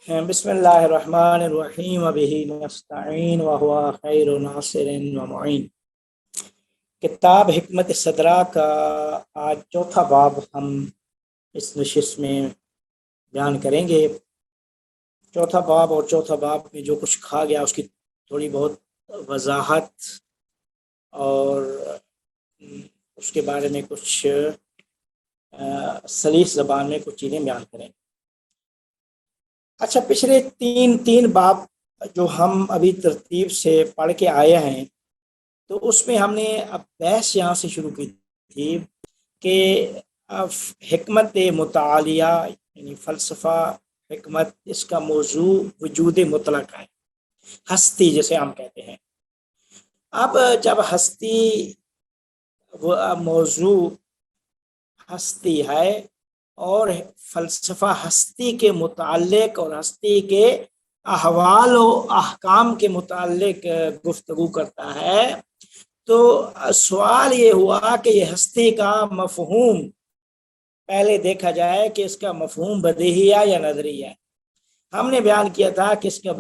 بسم اللہ الرحمن الرحیم وبہ نستعین وہو خیر ناصر ومعین۔ کتاب حکمت صدرہ کا آج چوتھا باب ہم اس نشست میں بیان کریں گے۔ چوتھا باب میں جو کچھ کہا گیا اس کی تھوڑی بہت وضاحت اور اس کے بارے میں کچھ سلیس زبان میں کچھ چیزیں بیان کریں گے۔ اچھا، پچھلے تین باب جو ہم ابھی ترتیب سے پڑھ کے آئے ہیں تو اس میں ہم نے اب بحث یہاں سے شروع کی تھی کہ حکمت متعالیہ یعنی فلسفہ حکمت، اس کا موضوع وجود مطلق ہے، ہستی جسے ہم کہتے ہیں۔ اب جب ہستی موضوع ہستی ہے اور فلسفہ ہستی کے متعلق اور ہستی کے احوال و احکام کے متعلق گفتگو کرتا ہے، تو سوال یہ ہوا کہ یہ ہستی کا مفہوم پہلے دیکھا جائے کہ اس کا مفہوم بدیہی ہے یا نظری ہے۔ ہم نے بیان کیا تھا کہ اس کا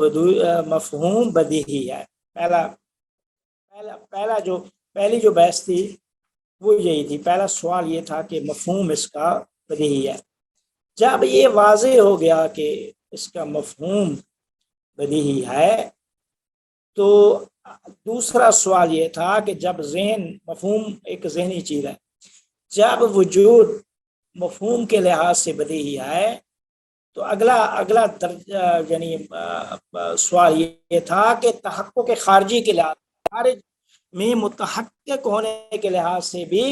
مفہوم بدیہی ہے۔ پہلی جو بحث تھی وہ یہی تھی، پہلا سوال یہ تھا کہ مفہوم اس کا بدیہی ہے۔ جب یہ واضح ہو گیا کہ اس کا مفہوم بدیہی ہے تو دوسرا سوال یہ تھا کہ جب مفہوم ایک ذہنی چیز ہے، جب وجود مفہوم کے لحاظ سے بدیہی ہے تو اگلا درجہ یعنی سوال یہ تھا کہ تحقق خارجی کے لحاظ خارج میں متحقق ہونے کے لحاظ سے بھی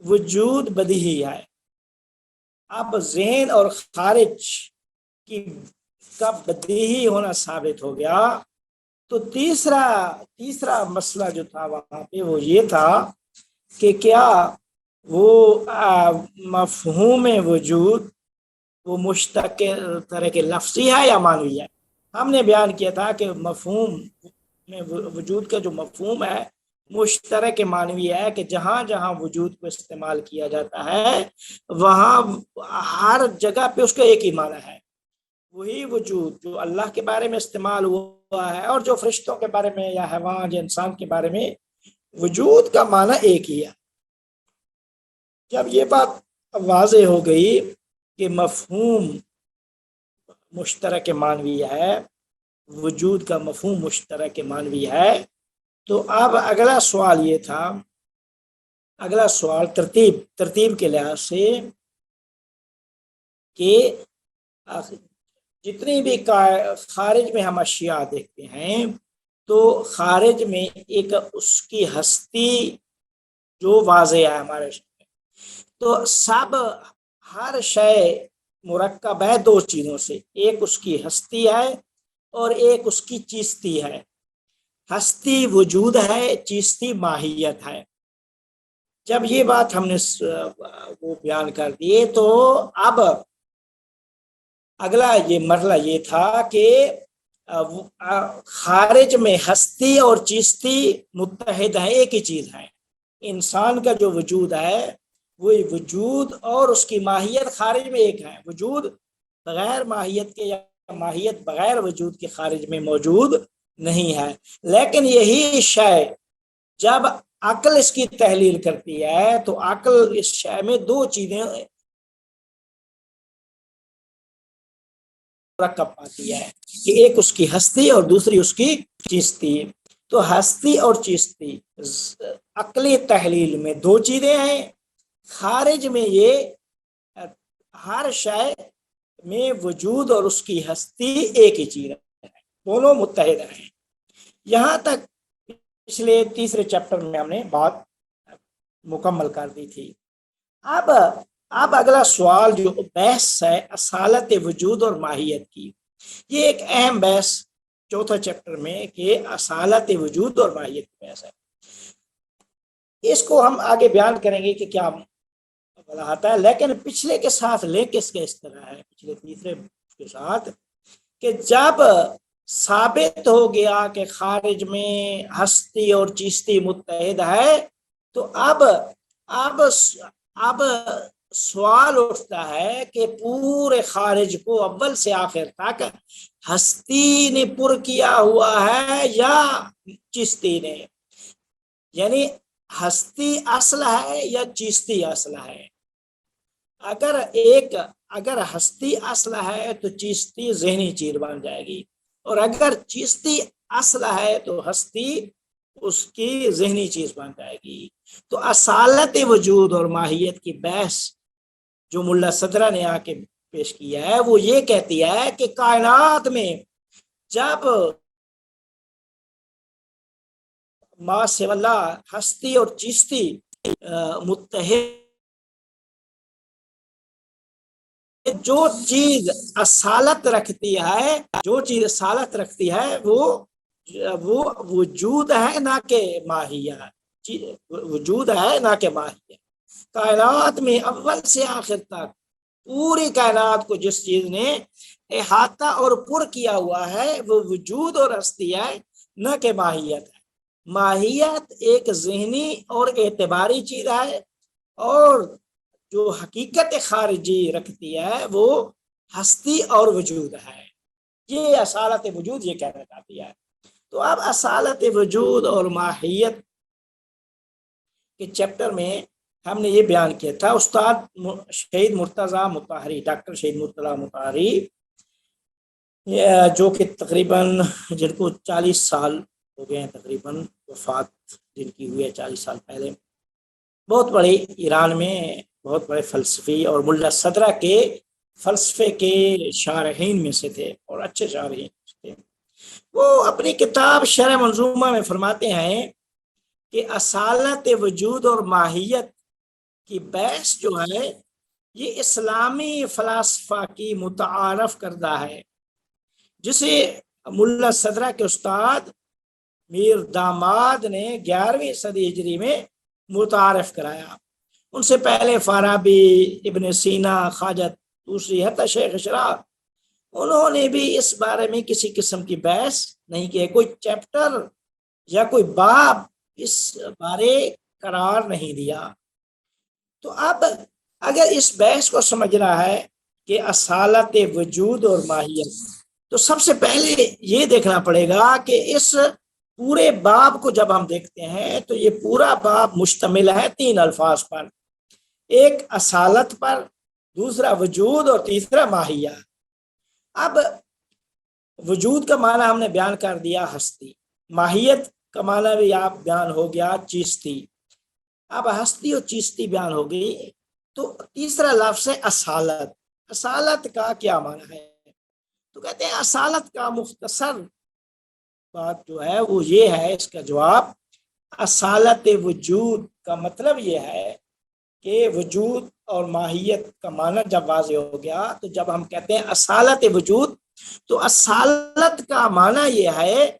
وجود بدیہی ہے۔ اب ذہن اور خارج کا بدیہی ہونا ثابت ہو گیا تو تیسرا مسئلہ جو تھا وہاں پہ وہ یہ تھا کہ کیا وہ مفہوم وجود وہ مشترک طرح کے لفظی ہے یا معنوی ہے۔ ہم نے بیان کیا تھا کہ مفہوم میں وجود کا جو مفہوم ہے مشترک معنوی ہے کہ جہاں جہاں وجود کو استعمال کیا جاتا ہے وہاں ہر جگہ پہ اس کا ایک ہی معنی ہے۔ وہی وجود جو اللہ کے بارے میں استعمال ہوا ہے اور جو فرشتوں کے بارے میں یا حیوان یا انسان کے بارے میں وجود کا معنی ایک ہی ہے۔ جب یہ بات واضح ہو گئی کہ مفہوم مشترک معنوی ہے، وجود کا مفہوم مشترک معنوی ہے، تو اب اگلا سوال ترتیب کے لحاظ سے کہ جتنی بھی خارج میں ہم اشیاء دیکھتے ہیں تو خارج میں ایک اس کی ہستی جو واضح ہے ہمارے سامنے، تو ہر شے مرکب ہے دو چیزوں سے، ایک اس کی ہستی ہے اور ایک اس کی چیستی ہے۔ ہستی وجود ہے، چیستی ماہیت ہے۔ جب یہ بات ہم نے وہ بیان کر دیے تو اب اگلا یہ مرحلہ یہ تھا کہ خارج میں ہستی اور چیستی متحد ہیں، ایک ہی چیز ہے۔ انسان کا جو وجود ہے وہی وجود اور اس کی ماہیت خارج میں ایک ہے۔ وجود بغیر ماہیت کے یا ماہیت بغیر وجود کے خارج میں موجود نہیں ہے، لیکن یہی شے جب عقل اس کی تحلیل کرتی ہے تو عقل اس شے میں دو چیزیں مرکب پاتی ہے کہ ایک اس کی ہستی اور دوسری اس کی چیستی۔ تو ہستی اور چیستی عقلی تحلیل میں دو چیزیں ہیں، خارج میں یہ ہر شے میں وجود اور اس کی ہستی ایک ہی چیز ہے، دونوں متحد ہیں۔ یہاں تک پچھلے تیسرے چیپٹر میں ہم نے بات مکمل کر دی تھی۔ اب اگلا سوال جو بحث ہے اصالت وجود اور ماہیت کی، یہ ایک اہم بحث چوتھا چیپٹر میں کہ اصالت وجود اور ماہیت کی بحث ہے۔ اس کو ہم آگے بیان کریں گے کہ کیا آتا ہے، لیکن پچھلے کے ساتھ لنک اس طرح ہے، پچھلے تیسرے کے ساتھ، کہ جب ثابت ہو گیا کہ خارج میں ہستی اور چیستی متحد ہے تو اب سوال اٹھتا ہے کہ پورے خارج کو اول سے آخر تک ہستی نے پر کیا ہوا ہے یا چشتی نے، یعنی ہستی اصل ہے یا چشتی اصل ہے؟ اگر ہستی اصل ہے تو چشتی ذہنی چیز بن جائے گی، اور اگر چشتی اصل ہے تو ہستی اس کی ذہنی چیز بن جائے گی۔ تو اصالت وجود اور ماہیت کی بحث جو ملا صدرہ نے آ کے پیش کیا ہے وہ یہ کہتی ہے کہ کائنات میں جب ما سوا اللہ ہستی اور چشتی متحد، جو چیز اصالت رکھتی ہے وہ وجود ہے نہ کہ ماہیت، وجود ہے نہ کہ ماہیت۔ کائنات میں اول سے آخر تک پوری کائنات کو جس چیز نے احاطہ اور پر کیا ہوا ہے وہ وجود اور ہستی ہے، نہ کہ ماہیت ہے۔ ماہیت ایک ذہنی اور اعتباری چیز ہے، اور جو حقیقت خارجی رکھتی ہے وہ ہستی اور وجود ہے۔ یہ اصالت وجود یہ کہنا چاہتی ہے۔ تو اب اصالت وجود اور ماہیت کے چیپٹر میں ہم نے یہ بیان کیا تھا، استاد شہید مرتضیٰ مطہری، ڈاکٹر شہید مرتضیٰ مطہری، جو کہ تقریباً جن کو 40 سال ہو گئے ہیں، تقریباً وفات جن کی ہوئی ہے 40 سال پہلے، بہت بڑے ایران میں بہت بڑے فلسفی اور ملا صدرہ کے فلسفے کے شارحین میں سے تھے اور اچھے شارحین تھے۔ وہ اپنی کتاب شرح منظومہ میں فرماتے ہیں کہ اصالت وجود اور ماہیت کی بحث جو ہے یہ اسلامی فلسفہ کی متعارف کردہ ہے، جسے ملا صدرہ کے استاد میر داماد نے 11ویں صدی ہجری میں متعارف کرایا۔ ان سے پہلے فارابی، ابن سینا، خواجہ طوسی، حتی شیخ اشراق، انہوں نے بھی اس بارے میں کسی قسم کی بحث نہیں کی، کوئی چیپٹر یا کوئی باب اس بارے قرار نہیں دیا۔ تو اب اگر اس بحث کو سمجھنا ہے کہ اصالت وجود اور ماہیت، تو سب سے پہلے یہ دیکھنا پڑے گا کہ اس پورے باب کو جب ہم دیکھتے ہیں تو یہ پورا باب مشتمل ہے 3 الفاظ پر، ایک اصالت پر، دوسرا وجود اور تیسرا ماہیت۔ اب وجود کا معنی ہم نے بیان کر دیا ہستی، ماہیت کا معنی بھی آپ بیان ہو گیا چیستی، اب ہستی اور چیستی بیان ہو گئی، تو تیسرا لفظ ہے اصالت۔ اصالت کا کیا معنی ہے؟ تو کہتے ہیں اصالت کا مختصر بات جو ہے وہ یہ ہے، اس کا جواب اصالت وجود کا مطلب یہ ہے کہ وجود اور ماہیت کا معنی جب واضح ہو گیا تو جب ہم کہتے ہیں اصالت وجود، تو اصالت کا معنی یہ ہے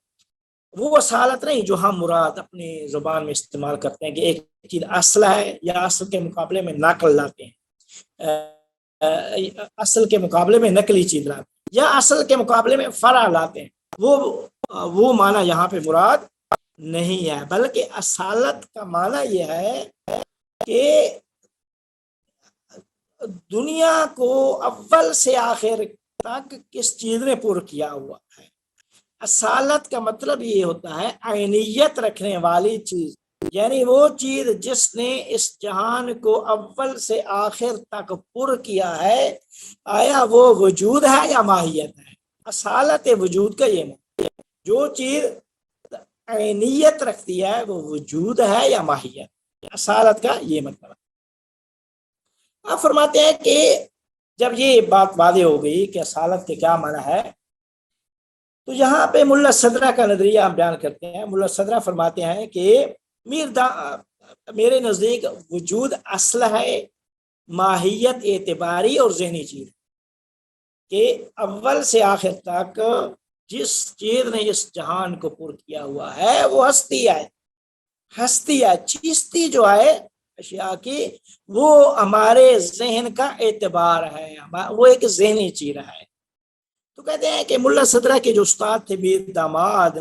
وہ اصالت نہیں جو ہم مراد اپنی زبان میں استعمال کرتے ہیں کہ ایک چیز اصل ہے یا اصل کے مقابلے میں نقل لاتے ہیں، اصل کے مقابلے میں نقلی چیز لاتے ہیں، یا اصل کے مقابلے میں فرع لاتے ہیں، وہ معنی یہاں پہ مراد نہیں ہے، بلکہ اصالت کا معنی یہ ہے کہ دنیا کو اول سے آخر تک کس چیز نے پر کیا ہوا ہے۔ اصالت کا مطلب یہ ہوتا ہے عینیت رکھنے والی چیز، یعنی وہ چیز جس نے اس جہان کو اول سے آخر تک پر کیا ہے، آیا وہ وجود ہے یا ماہیت ہے؟ اصالت وجود کا یہ مطلب، جو چیز عینیت رکھتی ہے وہ وجود ہے یا ماہیت، اصالت کا یہ مطلب ہے۔ آپ فرماتے ہیں کہ جب یہ بات واضح ہو گئی کہ اصالت کے کیا معنی ہے، تو یہاں پہ ملا صدرہ کا نظریہ ہم بیان کرتے ہیں۔ ملا صدرہ فرماتے ہیں کہ میرے نزدیک وجود اصل ہے، ماہیت اعتباری اور ذہنی چیز، کہ اول سے آخر تک جس چیز نے اس جہان کو پر کیا ہوا ہے وہ ہستی ہے۔ چیستی جو ہے اشیاء کی، وہ ہمارے ذہن کا اعتبار ہے، وہ ایک ذہنی چیز ہے۔ تو کہتے ہیں کہ ملا صدرہ کے جو استاد تھے میر داماد،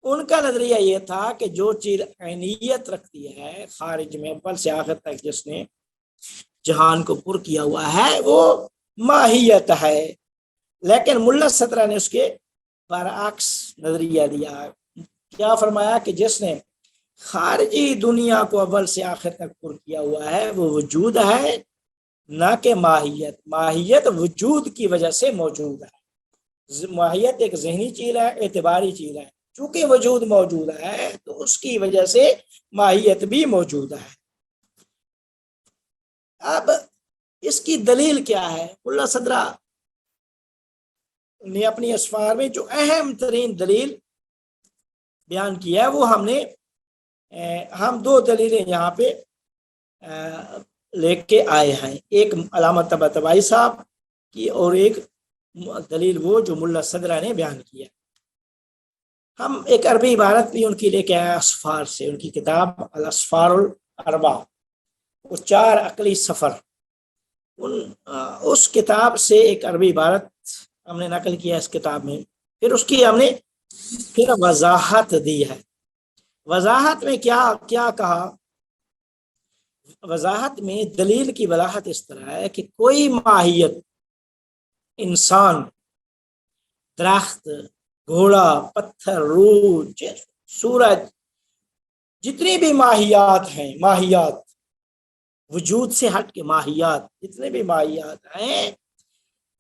ان کا نظریہ یہ تھا کہ جو چیز عینیت رکھتی ہے خارج میں اول سے آخر تک جس نے، جہان کو پر کیا ہوا ہے وہ ماہیت ہے، لیکن ملا صدرہ نے اس کے برعکس نظریہ دیا۔ کیا فرمایا کہ جس نے خارجی دنیا کو اول سے آخر تک پر کیا ہوا ہے وہ وجود ہے، نہ کہ ماہیت۔ ماہیت وجود کی وجہ سے موجود ہے، ماہیت ایک ذہنی چیز ہے، اعتباری چیز ہے، چونکہ وجود موجود ہے تو اس کی وجہ سے ماہیت بھی موجود ہے۔ اب اس کی دلیل کیا ہے؟ ملا صدرہ نے اپنی اسفار میں جو اہم ترین دلیل بیان کیا ہے وہ ہم دو دلیلیں یہاں پہ لے کے آئے ہیں، ایک علامہ طباطبائی صاحب کی اور ایک دلیل وہ جو ملا صدرہ نے بیان کیا۔ ہم ایک عربی عبارت بھی ان کی لے کے آئے اسفار سے، ان کی کتاب الاسفار الاربع، وہ 4 عقلی سفر، اس کتاب سے ایک عربی عبارت ہم نے نقل کیا اس کتاب میں، پھر اس کی ہم نے پھر وضاحت دی ہے۔ وضاحت میں کیا کہا؟ وضاحت میں دلیل کی وضاحت اس طرح ہے کہ کوئی ماہیت، انسان، درخت، گھوڑا، پتھر، روح، سورج، جتنی بھی ماہیات ہیں، ماہیات وجود سے ہٹ کے ماہیات، جتنے بھی ماہیات ہیں،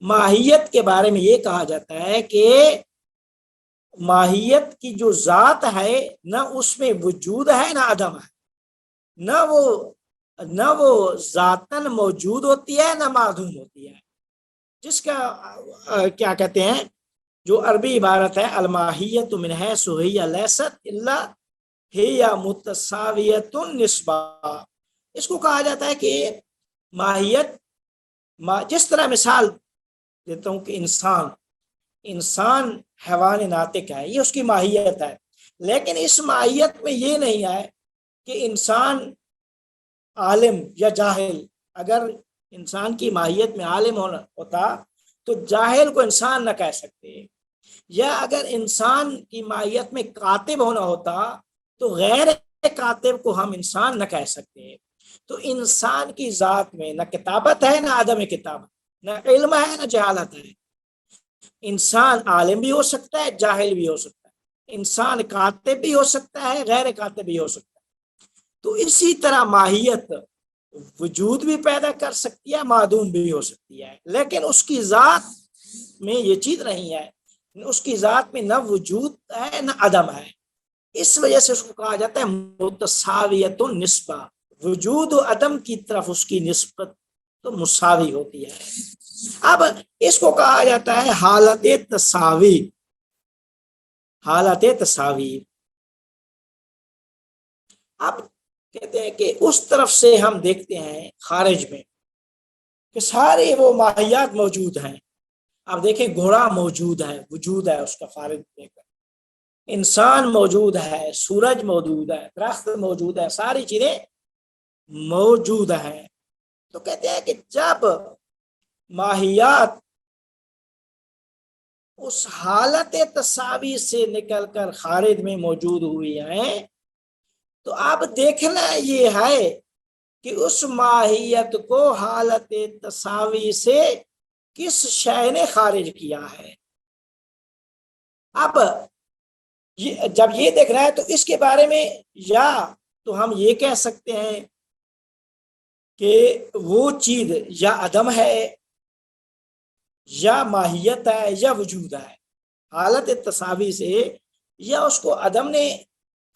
ماہیت کے بارے میں یہ کہا جاتا ہے کہ ماہیت کی جو ذات ہے نہ اس میں وجود ہے نہ عدم ہے، نہ وہ ذاتن موجود ہوتی ہے نہ معدوم ہوتی ہے، جس کا کیا کہتے ہیں جو عربی عبارت ہے الماہیت من حیث ہی لیست الا ہی متساویۃ النسبہ۔ اس کو کہا جاتا ہے کہ ماہیت، جس طرح مثال دیتا ہوں کہ انسان حیوان ناطق ہے، یہ اس کی ماہیت ہے، لیکن اس ماہیت میں یہ نہیں ہے کہ انسان عالم یا جاہل۔ اگر انسان کی ماہیت میں عالم ہوتا تو جاہل کو انسان نہ کہہ سکتے، یا اگر انسان کی ماہیت میں کاتب ہونا ہوتا تو غیر کاتب کو ہم انسان نہ کہہ سکتے۔ تو انسان کی ذات میں نہ کتابت ہے نہ عدم کتابت، نہ علم ہے نہ جہالت ہے۔ انسان عالم بھی ہو سکتا ہے، جاہل بھی ہو سکتا ہے، انسان کاتب بھی ہو سکتا ہے، غیر کاتب بھی ہو سکتا ہے۔ تو اسی طرح ماہیت وجود بھی پیدا کر سکتی ہے، معدوم بھی ہو سکتی ہے، لیکن اس کی ذات میں یہ چیز نہیں ہے، اس کی ذات میں نہ وجود ہے نہ عدم ہے۔ اس وجہ سے اس کو کہا جاتا ہے متساویۃ النسبہ، وجود و عدم کی طرف اس کی نسبت تو مساوی ہوتی ہے۔ اب اس کو کہا جاتا ہے حالت تساوی، حالت تساوی۔ اب کہتے ہیں کہ اس طرف سے ہم دیکھتے ہیں خارج میں کہ سارے وہ ماہیات موجود ہیں۔ اب دیکھیں گھوڑا موجود ہے، وجود ہے اس کا، خارج دیکھ کر انسان موجود ہے، سورج موجود ہے، درخت موجود ہے، ساری چیزیں موجود ہیں۔ تو کہتے ہیں کہ جب ماہیات اس حالت تساوی سے نکل کر خارج میں موجود ہوئی ہیں تو اب دیکھنا یہ ہے کہ اس ماہیت کو حالت تساوی سے کس شے نے خارج کیا ہے۔ اب جب یہ دیکھنا ہے تو اس کے بارے میں یا تو ہم یہ کہہ سکتے ہیں کہ وہ چیز یا عدم ہے یا ماہیت ہے یا وجود ہے، حالت تساوی سے یا اس کو عدم نے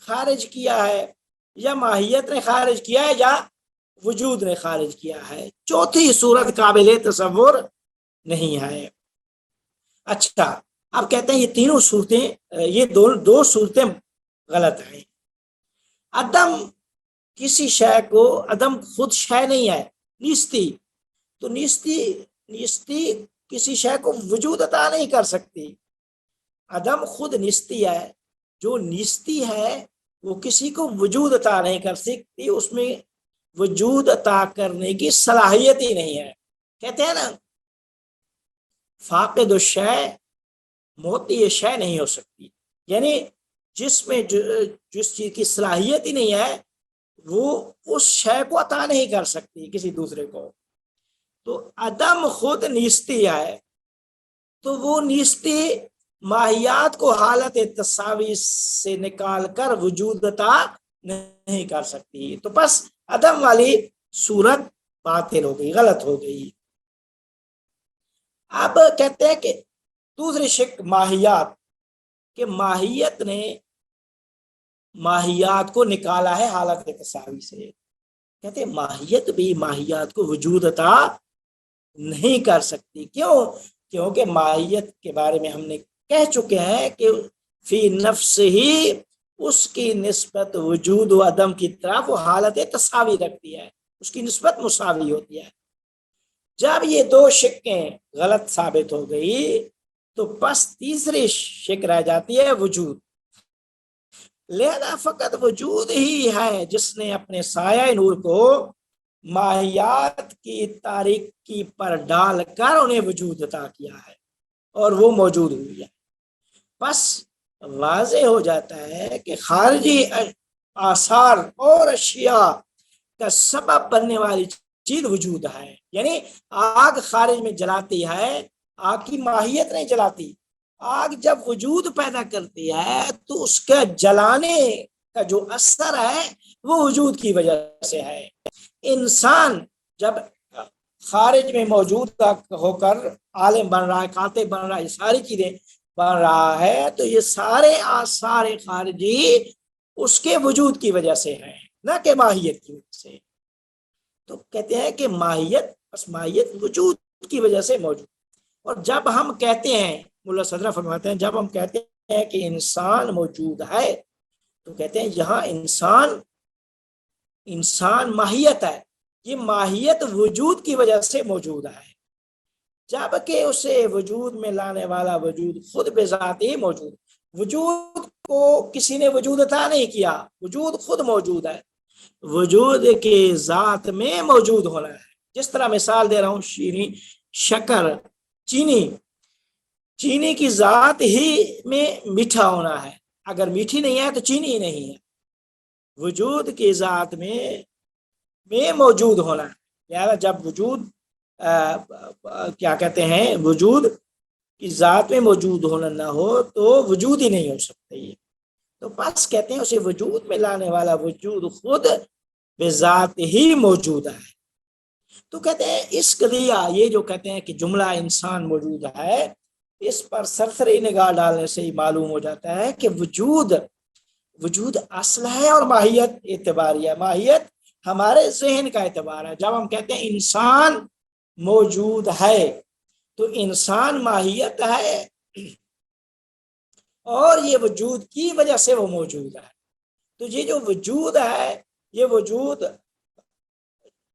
خارج کیا ہے یا ماہیت نے خارج کیا ہے یا وجود نے خارج کیا ہے، چوتھی صورت قابل تصور نہیں ہے۔ اچھا، اب کہتے ہیں یہ تینوں صورتیں، یہ دو صورتیں غلط ہیں۔ عدم کسی شے کو، عدم خود شے نہیں ہے، نیستی، تو نیستی کسی شے کو وجود عطا نہیں کر سکتی۔ عدم خود نیستی ہے، جو نیستی ہے وہ کسی کو وجود عطا نہیں کر سکتی، اس میں وجود عطا کرنے کی صلاحیت ہی نہیں ہے۔ کہتے ہیں نا فاقد الشے موتی شے نہیں ہو سکتی، یعنی جس میں جس چیز کی صلاحیت ہی نہیں ہے وہ اس شے کو عطا نہیں کر سکتی کسی دوسرے کو. تو عدم خود نیستی ہے، تو وہ نیستی ماہیات کو حالت تساوی سے نکال کر وجود عطا نہیں کر سکتی. تو بس عدم والی صورت باطل ہو گئی، غلط ہو گئی. اب کہتے ہیں کہ دوسری شک ماہیات، کہ ماہیت نے ماہیات کو نکالا ہے حالت تساوی سے. کہتے ہیں ماہیت بھی ماہیات کو وجود عطا نہیں کر سکتی. کیوں؟ کیونکہ ماہیت کے بارے میں ہم نے کہہ چکے ہیں کہ فی نفس ہی اس کی نسبت وجود و عدم کی طرف وہ حالت تساوی رکھتی ہے، اس کی نسبت مساوی ہوتی ہے. جب یہ دو شکیں غلط ثابت ہو گئی تو بس تیسری شک رہ جاتی ہے وجود. لہذا فقط وجود ہی ہے جس نے اپنے سایہ نور کو ماہیات کی تاریکی پر ڈال کر انہیں وجود عطا کیا ہے اور وہ موجود ہوئی ہے. بس واضح ہو جاتا ہے کہ خارجی آثار اور اشیاء کا سبب بننے والی چیز وجود ہے. یعنی آگ خارج میں جلاتی ہے، آگ کی ماہیت نہیں جلاتی. آگ جب وجود پیدا کرتی ہے تو اس کے جلانے کا جو اثر ہے وہ وجود کی وجہ سے ہے. انسان جب خارج میں موجود ہو کر عالم بن رہا ہے، کاتب بن رہا ہے، یہ ساری چیزیں بن رہا ہے، تو یہ سارے آثار خارجی اس کے وجود کی وجہ سے ہیں، نہ کہ ماہیت کی وجہ سے. تو کہتے ہیں کہ ماہیت، بس ماہیت وجود کی وجہ سے موجود. اور جب ہم کہتے ہیں، ملا صدرہ فرماتے ہیں، جب ہم کہتے ہیں کہ انسان موجود ہے تو کہتے ہیں یہاں انسان ماہیت ہے، یہ ماہیت وجود کی وجہ سے موجود ہے، جبکہ اسے وجود میں لانے والا وجود خود بذات ہی موجود. وجود کو کسی نے وجود عطا نہیں کیا، وجود خود موجود ہے. وجود کے ذات میں موجود ہونا ہے. جس طرح مثال دے رہا ہوں، شیریں، شکر، چینی کی ذات ہی میں میٹھا ہونا ہے. اگر میٹھی نہیں ہے تو چینی ہی نہیں ہے. وجود کی ذات میں موجود ہونا ہے. لہذا جب وجود کیا کہتے ہیں، وجود کی ذات میں موجود ہونا نہ ہو تو وجود ہی نہیں ہو سکتا. یہ تو بس کہتے ہیں اسے وجود میں لانے والا وجود خود بذات ہی موجود ہے. تو کہتے ہیں اس قضیہ، یہ جو کہتے ہیں کہ جملہ انسان موجود ہے، اس پر سرسری نگاہ ڈالنے سے ہی معلوم ہو جاتا ہے کہ وجود اصل ہے اور ماہیت اعتباری ہے. ماہیت ہمارے ذہن کا اعتبار ہے. جب ہم کہتے ہیں انسان موجود ہے تو انسان ماہیت ہے اور یہ وجود کی وجہ سے وہ موجود ہے. تو یہ جو وجود ہے، یہ وجود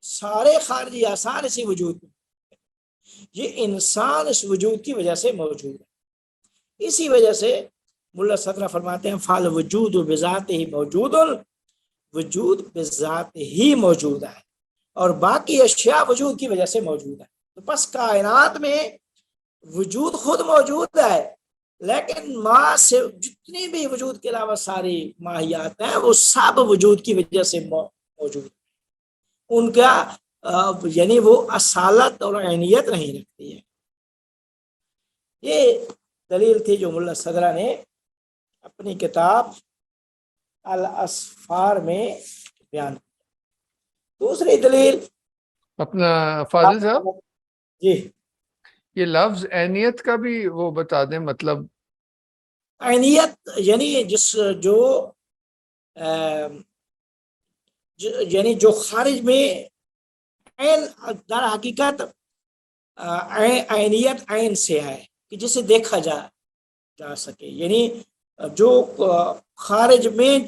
سارے خارجی آثار اسی وجود میں، یہ انسان اس وجود کی وجہ سے موجود ہے. اسی وجہ سے ملا صدرہ فرماتے ہیں فال وجود بذات ہی موجود، وجود بذات ہی موجود ہے اور باقی اشیاء وجود کی وجہ سے موجود ہے. تو بس کائنات میں وجود خود موجود ہے، لیکن ماں سے جتنی بھی وجود کے علاوہ ساری ماہیات ہیں وہ سب وجود کی وجہ سے موجود ہیں. ان کا یعنی وہ اصالت اور عینیت نہیں رکھتی ہے. یہ دلیل تھی جو ملا صدرہ نے اپنی کتاب الاسفار میں بیان کی. دوسری دلیل اپنا فاضل صاحب، جی یہ لفظ عینیت کا بھی وہ بتا دیں مطلب. عینیت یعنی یعنی جو خارج میں عین، در حقیقت عینیت عین سے ہے کہ جسے دیکھا جا سکے. یعنی جو خارج میں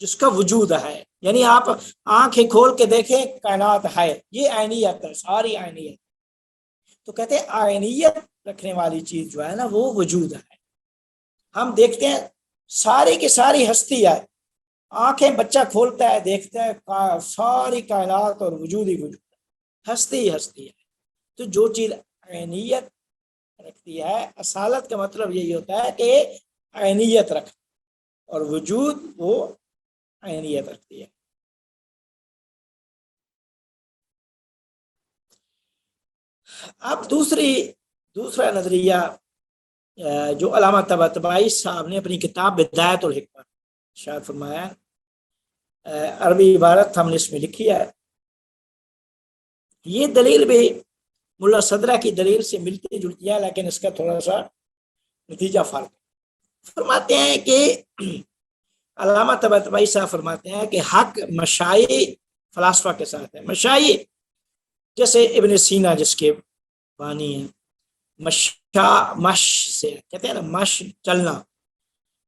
جس کا وجود ہے، یعنی آپ آنکھیں کھول کے دیکھیں کائنات ہے، یہ عینیت ہے، ساری عینیت. تو کہتے ہیں عینیت رکھنے والی چیز جو ہے نا وہ وجود ہے. ہم دیکھتے ہیں ساری کی ساری ہستی ہے، آنکھیں بچہ کھولتا ہے دیکھتا ہے ساری کائنات اور وجود ہی وجود ہے، ہستی ہی ہستی ہے. تو جو چیز عینیت رکھتی ہے، اصالت کا مطلب یہی ہوتا ہے کہ عینیت رکھ، اور وجود وہ عینیت رکھتی ہے. اب دوسرا نظریہ جو علامہ طباطبائی صاحب نے اپنی کتاب بدایت الحکمہ شاید فرمایا، عربی عبارت ہم نے اس میں لکھی ہے، یہ دلیل بھی ملا صدرہ کی دلیل سے ملتی جلتی ہے، لیکن اس کا تھوڑا سا نتیجہ فرق ہے۔ فرماتے ہیں کہ علامہ طباطبائی صاحب فرماتے ہیں کہ حق مشائی فلاسفہ کے ساتھ ہے۔ مشائی جیسے ابن سینا جس کے بانی ہیں، مش سے کہتے ہیں نا، مش چلنا،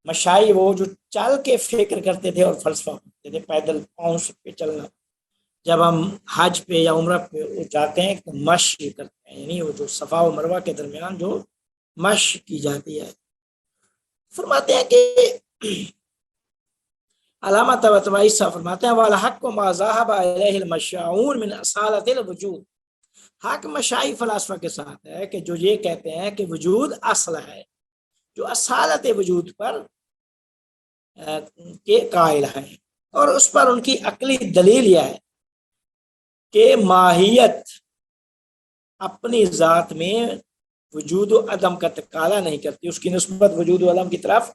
مشائی وہ جو چل کے فکر کرتے تھے اور فلسفہ کرتے تھے، پیدل پاؤں پہ چلنا۔ جب ہم حج پہ یا عمرہ پہ جاتے ہیں تو مش کرتے ہیں، یعنی وہ جو صفا و مروہ کے درمیان جو مش کی جاتی ہے۔ فرماتے ہیں کہ علامہ طباطبائی صاحب فرماتے ہیں وَالْحَقُّ مَا ذَهَبَ إِلَيْهِ الْمَشَّاعُونَ مِنْ أَصَالَةِ الْوُجُودِ، حق مشائی فلاسفہ کے ساتھ ہے کہ جو یہ کہتے ہیں کہ وجود اصل ہے، جو اصالت وجود پر کے قائل ہیں، اور اس پر ان کی عقلی دلیل یہ ہے کہ ماہیت اپنی ذات میں وجود و عدم کا تقاضا نہیں کرتی، اس کی نسبت وجود و عدم کی طرف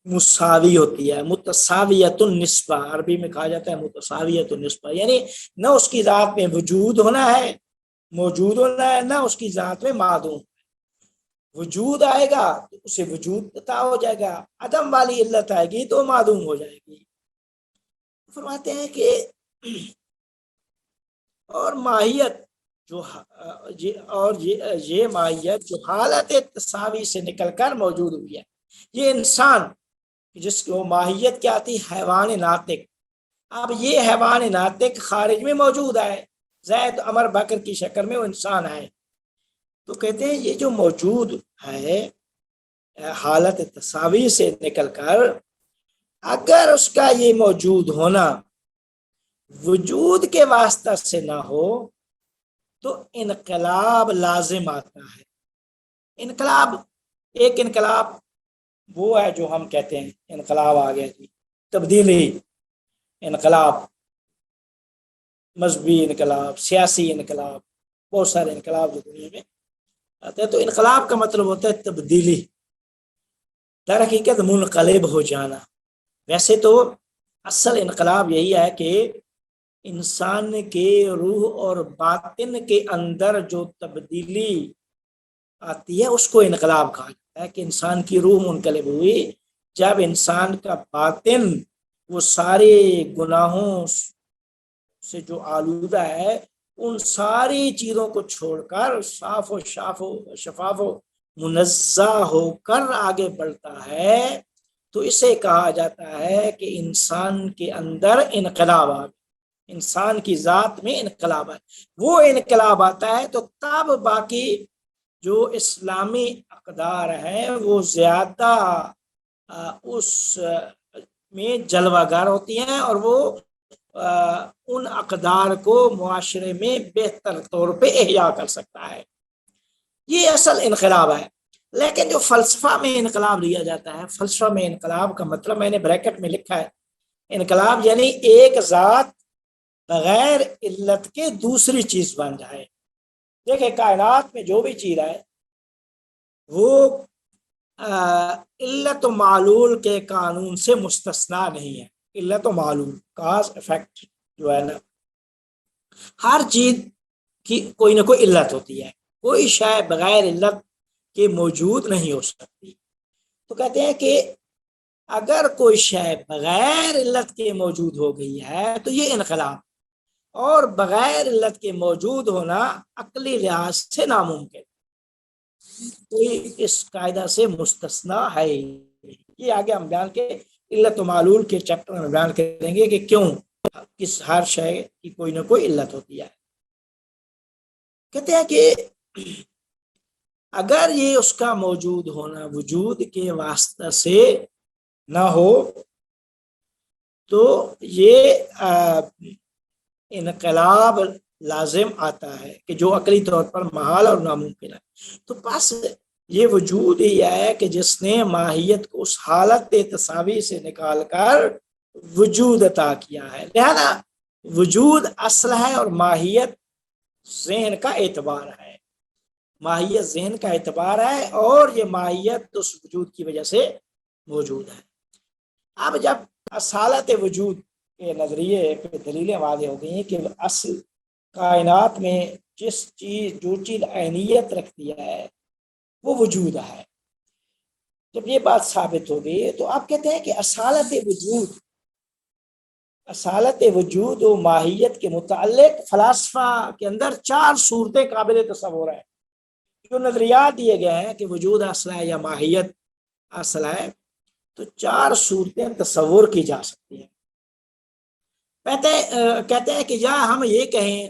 مساوی ہوتی ہے، متساویت النسبہ، عربی میں کہا جاتا ہے متساویت النسبہ، یعنی نہ اس کی ذات میں وجود ہونا ہے، موجود ہونا ہے، نہ اس کی ذات میں معدوم۔ وجود آئے گا تو اسے وجود عطا ہو جائے گا، عدم والی علت آئے گی تو معدوم ہو جائے گی۔ فرماتے ہیں کہ اور ماہیت جو یہ ماہیت جو حالت تساوی سے نکل کر موجود ہوئی ہے، یہ انسان جس کی وہ ماہیت کیا تھی، حیوان ناطق، اب یہ حیوان ناطق خارج میں موجود ہے، زید عمر بکر کی شکل میں وہ انسان ہے، تو کہتے ہیں یہ جو موجود ہے حالت تساوی سے نکل کر، اگر اس کا یہ موجود ہونا وجود کے واسطہ سے نہ ہو تو انقلاب لازم آتا ہے۔ انقلاب، ایک انقلاب وہ ہے جو ہم کہتے ہیں انقلاب آ گیا جی، تبدیلی، انقلاب، مذہبی انقلاب، سیاسی انقلاب، بہت سارے انقلاب جو دنیا میں آتے ہیں، تو انقلاب کا مطلب ہوتا ہے تبدیلی، در حقیقت منقلب ہو جانا۔ ویسے تو اصل انقلاب یہی ہے کہ انسان کے روح اور باطن کے اندر جو تبدیلی آتی ہے اس کو انقلاب کہا جاتا ہے، کہ انسان کی روح منقلب ہوئی جب انسان کا باطن وہ سارے گناہوں سے جو آلودہ ہے ان ساری چیزوں کو چھوڑ کر صاف و شفاف و منزہ ہو کر آگے بڑھتا ہے، تو اسے کہا جاتا ہے کہ انسان کے اندر انقلاب آ گیا، انسان کی ذات میں انقلاب ہے۔ وہ انقلاب آتا ہے تو تب باقی جو اسلامی اقدار ہیں وہ زیادہ اس میں جلوہ گر ہوتی ہیں، اور وہ ان اقدار کو معاشرے میں بہتر طور پہ احیا کر سکتا ہے۔ یہ اصل انقلاب ہے۔ لیکن جو فلسفہ میں انقلاب لیا جاتا ہے، فلسفہ میں انقلاب کا مطلب میں نے بریکٹ میں لکھا ہے، انقلاب یعنی ایک ذات بغیر علت کے دوسری چیز بن جائے۔ دیکھیں کائنات میں جو بھی چیز ہے وہ علت و معلول کے قانون سے مستثنا نہیں ہے۔ علت و معلول، کاز افیکٹ جو ہے نا، ہر چیز کی کوئی نہ کوئی علت ہوتی ہے، کوئی شے بغیر علت کے موجود نہیں ہو سکتی۔ تو کہتے ہیں کہ اگر کوئی شے بغیر علت کے موجود ہو گئی ہے تو یہ انقلاب، اور بغیر علت کے موجود ہونا عقلی لحاظ سے ناممکن، کوئی اس قاعدہ سے مستثنا ہے۔ یہ آگے ہم بیان کے علت و معلول کے چیپٹر میں بیان کریں گے کہ کیوں کس ہر شے کی کوئی نہ کوئی علت ہوتی ہے۔ کہتے ہیں کہ اگر یہ اس کا موجود ہونا وجود کے واسطہ سے نہ ہو تو یہ انقلاب لازم آتا ہے کہ جو عقلی طور پر محال اور ناممکن ہے۔ تو بس یہ وجود ہی ہے کہ جس نے ماہیت کو اس حالت تساوی سے نکال کر وجود عطا کیا ہے، لہذا وجود اصل ہے اور ماہیت ذہن کا اعتبار ہے، ماہیت ذہن کا اعتبار ہے، اور یہ ماہیت اس وجود کی وجہ سے موجود ہے۔ اب جب اصالت وجود کے نظریے پہ دلیلیں واضح ہو گئی ہیں کہ اصل کائنات میں جو چیز عینیت رکھتی ہے وہ وجود ہے، جب یہ بات ثابت ہو گئی تو آپ کہتے ہیں کہ اصالت وجود و ماہیت کے متعلق فلاسفہ کے اندر 4 صورتیں قابل تصور ہیں۔ جو نظریات دیے گئے ہیں کہ وجود اصل ہے یا ماہیت اصل ہے، تو 4 صورتیں تصور کی جا سکتی ہیں۔ کہتے ہیں کہ یا ہم یہ کہیں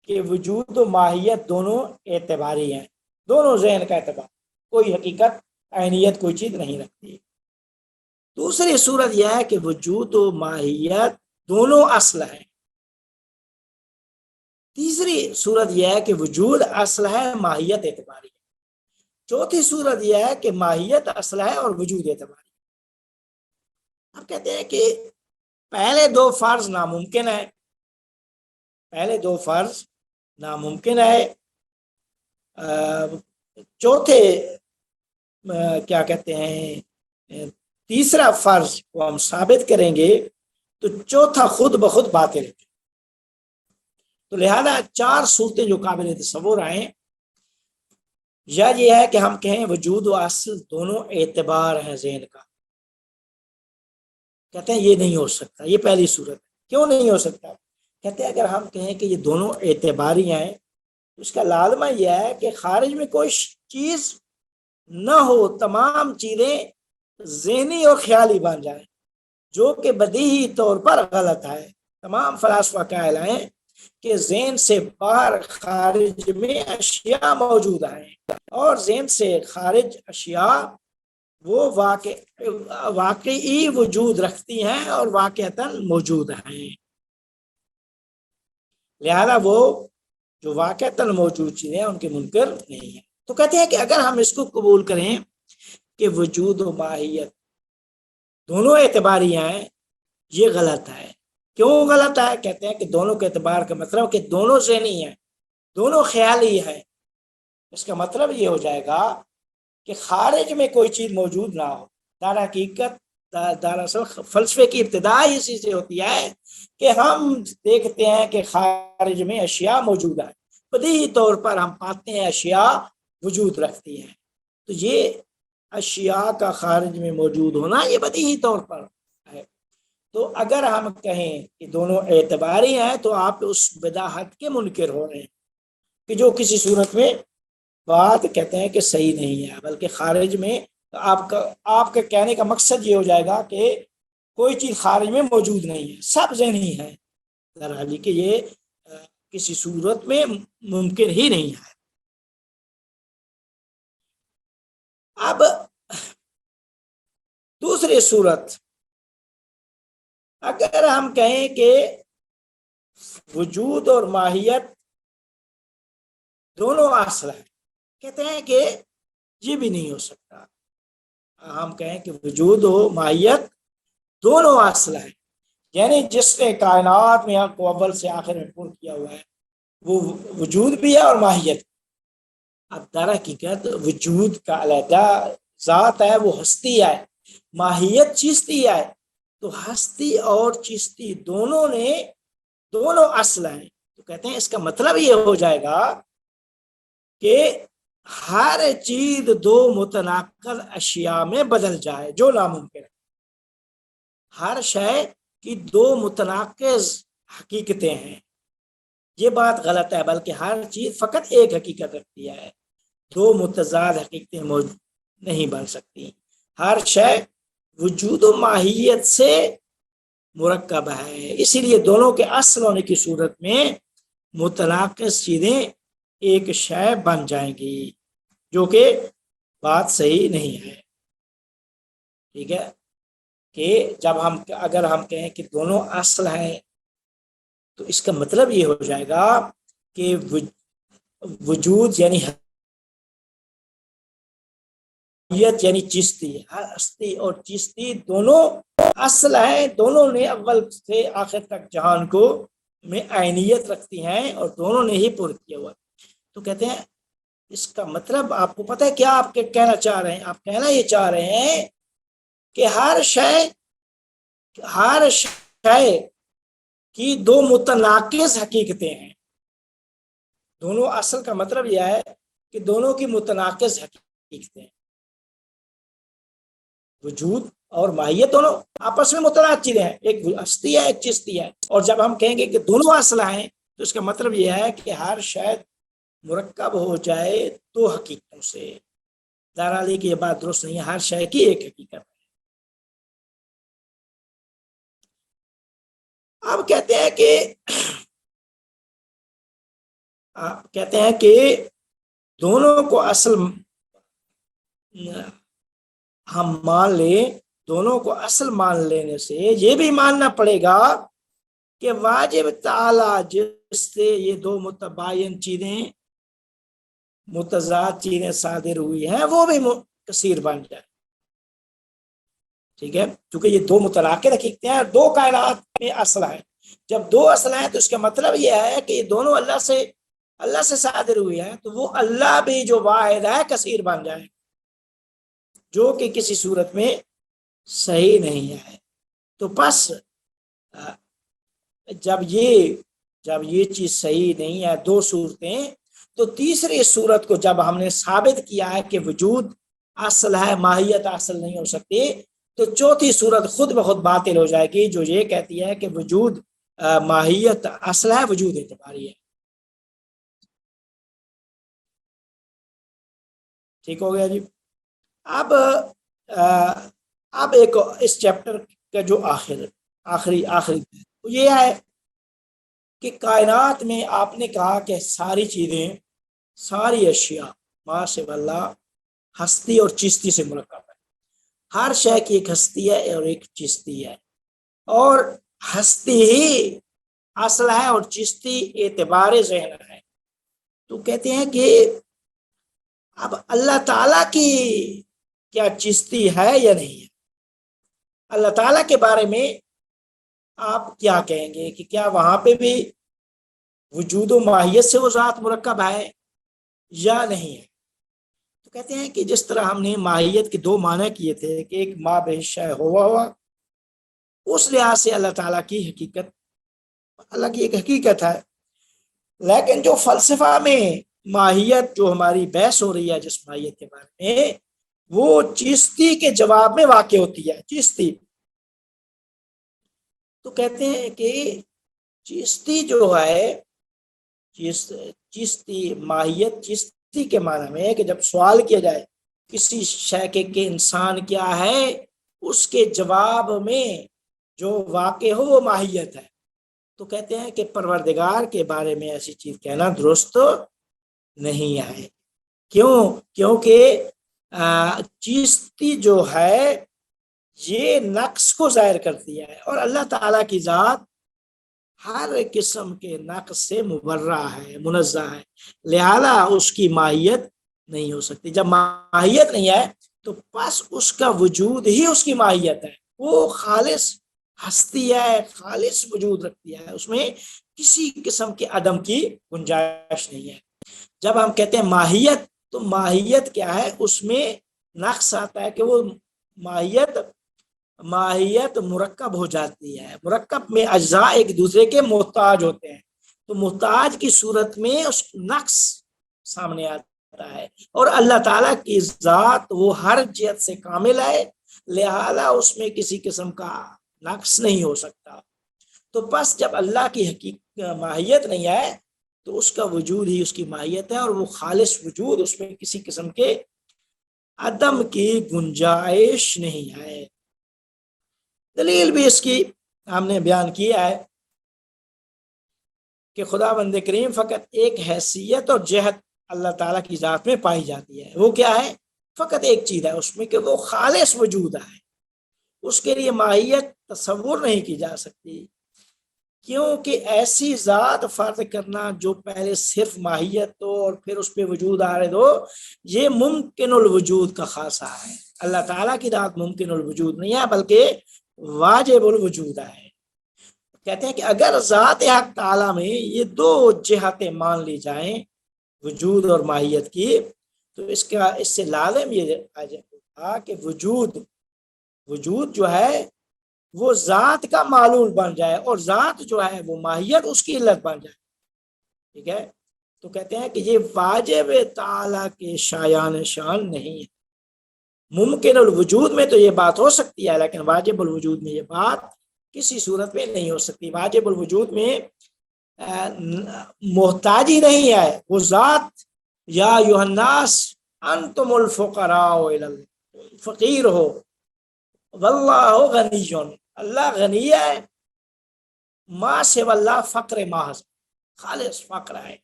کہ وجود و ماہیت دونوں اعتباری ہیں، دونوں ذہن کا اعتبار، کوئی حقیقت عینیت کوئی چیز نہیں رکھتی۔ دوسری صورت یہ ہے کہ وجود و ماہیت دونوں اصل ہیں۔ تیسری صورت یہ ہے کہ وجود اصل ہے، ماہیت اعتباری ہے۔ چوتھی صورت یہ ہے کہ ماہیت اصل ہے اور وجود اعتباری ہے۔ اب کہتے ہیں کہ پہلے 2 فرض ناممکن ہے، چوتھے کیا کہتے ہیں، تیسرا فرض کو ہم ثابت کریں گے تو چوتھا خود بخود باطل ہے۔ تو لہذا 4 صورتیں جو قابل تصور ہیں، یا یہ ہے کہ ہم کہیں وجود و اصل دونوں اعتبار ہیں ذہن کا، کہتے ہیں یہ نہیں ہو سکتا، یہ پہلی صورت ہے۔ کیوں نہیں ہو سکتا؟ کہتے ہیں اگر ہم کہیں کہ یہ دونوں اعتباری ہیں، اس کا لازمہ یہ ہے کہ خارج میں کوئی چیز نہ ہو، تمام چیزیں ذہنی اور خیالی بن جائیں، جو کہ بدیہی طور پر غلط ہے۔ تمام فلاسفہ قائل ہیں کہ ذہن سے باہر خارج میں اشیاء موجود ہیں، اور ذہن سے خارج اشیاء وہ واقعی وجود رکھتی ہیں اور واقعتاً موجود ہیں، لہذا وہ جو واقعتاً موجود چیزیں ان کے منکر نہیں ہیں۔ تو کہتے ہیں کہ اگر ہم اس کو قبول کریں کہ وجود و ماہیت دونوں اعتباری ہیں، یہ غلط ہے۔ کیوں غلط ہے؟ کہتے ہیں کہ دونوں کے اعتبار کا مطلب کہ دونوں ذہنی ہیں، دونوں خیالی ہیں۔ اس کا مطلب یہ ہو جائے گا کہ خارج میں کوئی چیز موجود نہ ہو۔ دراصل فلسفے کی ابتدا اسی سے ہوتی ہے کہ ہم دیکھتے ہیں کہ خارج میں اشیاء موجود ہیں، بدیہی طور پر ہم پاتے ہیں اشیاء وجود رکھتی ہیں، تو یہ اشیاء کا خارج میں موجود ہونا یہ بدیہی طور پر ہے۔ تو اگر ہم کہیں کہ دونوں اعتباری ہیں تو آپ اس بداہت کے منکر ہو رہے ہیں کہ جو کسی صورت میں بات کہتے ہیں کہ صحیح نہیں ہے، بلکہ خارج میں آپ کا کہنے کا مقصد یہ ہو جائے گا کہ کوئی چیز خارج میں موجود نہیں ہے، سب ذہنی ہے، حالانکہ کہ یہ کسی صورت میں ممکن ہی نہیں ہے۔ اب دوسری صورت، اگر ہم کہیں کہ وجود اور ماہیت دونوں اصل ہیں، کہتے ہیں کہ یہ بھی نہیں ہو سکتا۔ ہم کہیں کہ وجود و ماہیت دونوں اصل ہیں، یعنی جس نے کائنات میں کو اول سے آخر میں پور کیا ہوا ہے وہ وجود بھی ہے اور ماہیت۔ اب در حقیقت وجود کا علیحدہ ذات ہے، وہ ہستی ہے، ماہیت چیستی ہے، تو ہستی اور چیستی دونوں اصل ہیں۔ تو کہتے ہیں اس کا مطلب یہ ہو جائے گا کہ ہر چیز 2 متناقض اشیاء میں بدل جائے، جو ناممکن ہے۔ ہر شے کی 2 متناقض حقیقتیں ہیں، یہ بات غلط ہے، بلکہ ہر چیز فقط ایک حقیقت رکھتی ہے، 2 متضاد حقیقتیں نہیں بن سکتی۔ ہر شے وجود و ماہیت سے مرکب ہے، اسی لیے دونوں کے اصل ہونے کی صورت میں متناقض چیزیں ایک شے بن جائیں گی، جو کہ بات صحیح نہیں ہے۔ ٹھیک ہے کہ اگر ہم کہیں کہ دونوں اصل ہیں تو اس کا مطلب یہ ہو جائے گا کہ وجود یعنی یعنی چیستی، ہستی اور چیستی دونوں اصل ہیں، دونوں نے اول سے آخر تک جہان کو میں عینیت رکھتی ہیں اور دونوں نے ہی پر کیا ہوا. تو کہتے ہیں اس کا مطلب آپ کو پتہ ہے کیا آپ کہنا چاہ رہے ہیں؟ آپ کہنا یہ چاہ رہے ہیں کہ ہر شے کی دو متناقض حقیقتیں ہیں. دونوں اصل کا مطلب یہ ہے کہ دونوں کی متناقض حقیقتیں ہیں. وجود اور ماہیت دونوں آپس میں متناقض چیزیں ہیں، ایک ہستی ہے ایک چستی ہے. اور جب ہم کہیں گے کہ دونوں اصل ہیں تو اس کا مطلب یہ ہے کہ ہر شے مرکب ہو جائے دو حقیقتوں سے. درالی کی یہ بات درست نہیں ہے، ہر شے کی ایک حقیقت ہے. اب کہتے ہیں کہ دونوں کو اصل ہم مان لیں، دونوں کو اصل مان لینے سے یہ بھی ماننا پڑے گا کہ واجب تعالی جس سے یہ دو متباین چیزیں متضاد چیزیں صادر ہوئی ہیں وہ بھی کثیر بن جائے. ٹھیک ہے، کیونکہ یہ دو متناقض حقیقتیں ہیں، دو کائنات میں اصل ہے. جب دو اصل ہیں تو اس کا مطلب یہ ہے کہ یہ دونوں اللہ سے صادر ہوئی ہیں، تو وہ اللہ بھی جو واحد ہے کثیر بن جائے، جو کہ کسی صورت میں صحیح نہیں ہے. تو پس جب یہ چیز صحیح نہیں ہے، دو صورتیں، تو تیسری صورت کو جب ہم نے ثابت کیا ہے کہ وجود اصل ہے، ماہیت اصل نہیں ہو سکتی، تو چوتھی صورت خود بخود باطل ہو جائے گی جو یہ کہتی ہے کہ وجود ماہیت اصل ہے، وجود اعتباری ہے. ٹھیک ہو گیا جی. اب ایک اس چیپٹر کا جو آخری یہ ہے کہ کائنات میں آپ نے کہا کہ ساری چیزیں، ساری اشیاء ما سوا اللہ ہستی اور چستی سے مرکب ہے. ہر شے کی ایک ہستی ہے اور ایک چستی ہے، اور ہستی ہی اصل ہے اور چستی اعتبار ذہن ہے. تو کہتے ہیں کہ اب اللہ تعالیٰ کی کیا چستی ہے یا نہیں ہے؟ اللہ تعالیٰ کے بارے میں آپ کیا کہیں گے کہ کیا وہاں پہ بھی وجود و ماہیت سے وہ ذات مرکب ہے یا نہیں ہے؟ تو کہتے ہیں کہ جس طرح ہم نے ماہیت کے دو معنی کیے تھے کہ ایک ما بہ شے ہوا، اس لحاظ سے اللہ تعالیٰ کی حقیقت، اللہ کی ایک حقیقت ہے. لیکن جو فلسفہ میں ماہیت جو ہماری بحث ہو رہی ہے جس ماہیت کے بارے میں، وہ چستی کے جواب میں واقع ہوتی ہے. چستی تو کہتے ہیں کہ چستی جو ہے، چستی ماہیت چستی کے معنی میں ہے کہ جب سوال کیا جائے کسی شے کے انسان کیا ہے، اس کے جواب میں جو واقع ہو وہ ماہیت ہے. تو کہتے ہیں کہ پروردگار کے بارے میں ایسی چیز کہنا درست نہیں ہے. کیونکہ چستی جو ہے یہ نقص کو ظاہر کرتی ہے، اور اللہ تعالیٰ کی ذات ہر قسم کے نقص سے مبرہ ہے، منزہ ہے، لہذا اس کی ماہیت نہیں ہو سکتی. جب ماہیت نہیں ہے تو بس اس کا وجود ہی اس کی ماہیت ہے. وہ خالص ہستی ہے، خالص وجود رکھتی ہے، اس میں کسی قسم کے عدم کی گنجائش نہیں ہے. جب ہم کہتے ہیں ماہیت، تو ماہیت کیا ہے؟ اس میں نقص آتا ہے کہ وہ ماہیت مرکب ہو جاتی ہے. مرکب میں اجزاء ایک دوسرے کے محتاج ہوتے ہیں، تو محتاج کی صورت میں اس نقص سامنے آتا ہے. اور اللہ تعالیٰ کی ذات وہ ہر جہت سے کامل ہے، لہذا اس میں کسی قسم کا نقص نہیں ہو سکتا. تو بس جب اللہ کی حقیقت ماہیت نہیں ہے تو اس کا وجود ہی اس کی ماہیت ہے، اور وہ خالص وجود، اس میں کسی قسم کے عدم کی گنجائش نہیں ہے. دلیل بھی اس کی ہم نے بیان کیا ہے کہ خدا بند کریم فقط ایک حیثیت اور جہت اللہ تعالیٰ کی ذات میں پائی جاتی ہے. وہ کیا ہے؟ فقط ایک چیز ہے اس میں کہ وہ خالص وجود ہے. اس کے لیے ماہیت تصور نہیں کی جا سکتی، کیونکہ ایسی ذات فرض کرنا جو پہلے صرف ماہیت ہو اور پھر اس پہ وجود عارض ہو، یہ ممکن الوجود کا خاصہ ہے. اللہ تعالیٰ کی ذات ممکن الوجود نہیں ہے بلکہ واجب الوجود ہے. کہتے ہیں کہ اگر ذات حق تعالیٰ میں یہ دو جہتیں مان لی جائیں وجود اور ماہیت کی، تو اس سے لازم یہ آ جائے کہ وجود جو ہے وہ ذات کا معلول بن جائے اور ذات جو ہے وہ ماہیت اس کی علت بن جائے. ٹھیک ہے، تو کہتے ہیں کہ یہ واجب تعالیٰ کے شایان شان نہیں ہے. ممکن الوجود میں تو یہ بات ہو سکتی ہے، لیکن واجب الوجود میں یہ بات کسی صورت میں نہیں ہو سکتی. واجب الوجود میں محتاجی نہیں ہے، وہ ذات یا ایھا الناس انتم الفقراء الی اللہ، فقیر ہو، واللہ غنی، اللہ غنی ہے، ما سوی اللہ فقر محض، خالص فقر ہے.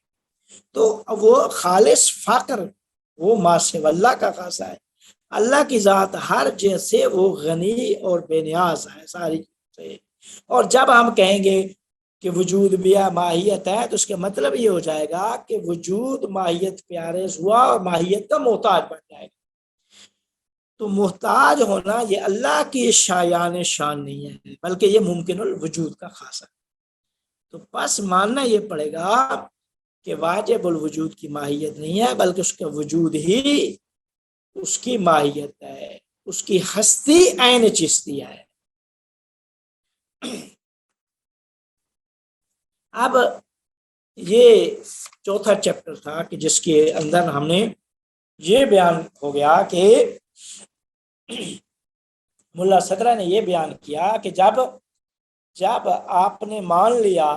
تو وہ خالص فقر وہ ما سوی اللہ کا خاصہ ہے. اللہ کی ذات ہر جیسے وہ غنی اور بے نیاز ہے ساری سے. اور جب ہم کہیں گے کہ وجود بھی ماہیت ہے، تو اس کا مطلب یہ ہو جائے گا کہ وجود ماہیت پہ عارض ہوا اور ماہیت کا محتاج بن جائے گا. تو محتاج ہونا یہ اللہ کی شایان شان نہیں ہے، بلکہ یہ ممکن الوجود کا خاصہ ہے. تو پس ماننا یہ پڑے گا کہ واجب الوجود کی ماہیت نہیں ہے، بلکہ اس کا وجود ہی اس کی ماہیت ہے، اس کی ہستی عین چشتیہ ہے. اب یہ چوتھا چیپٹر تھا کہ جس کے اندر ہم نے یہ بیان ہو گیا کہ ملا صدرہ نے یہ بیان کیا کہ جب آپ نے مان لیا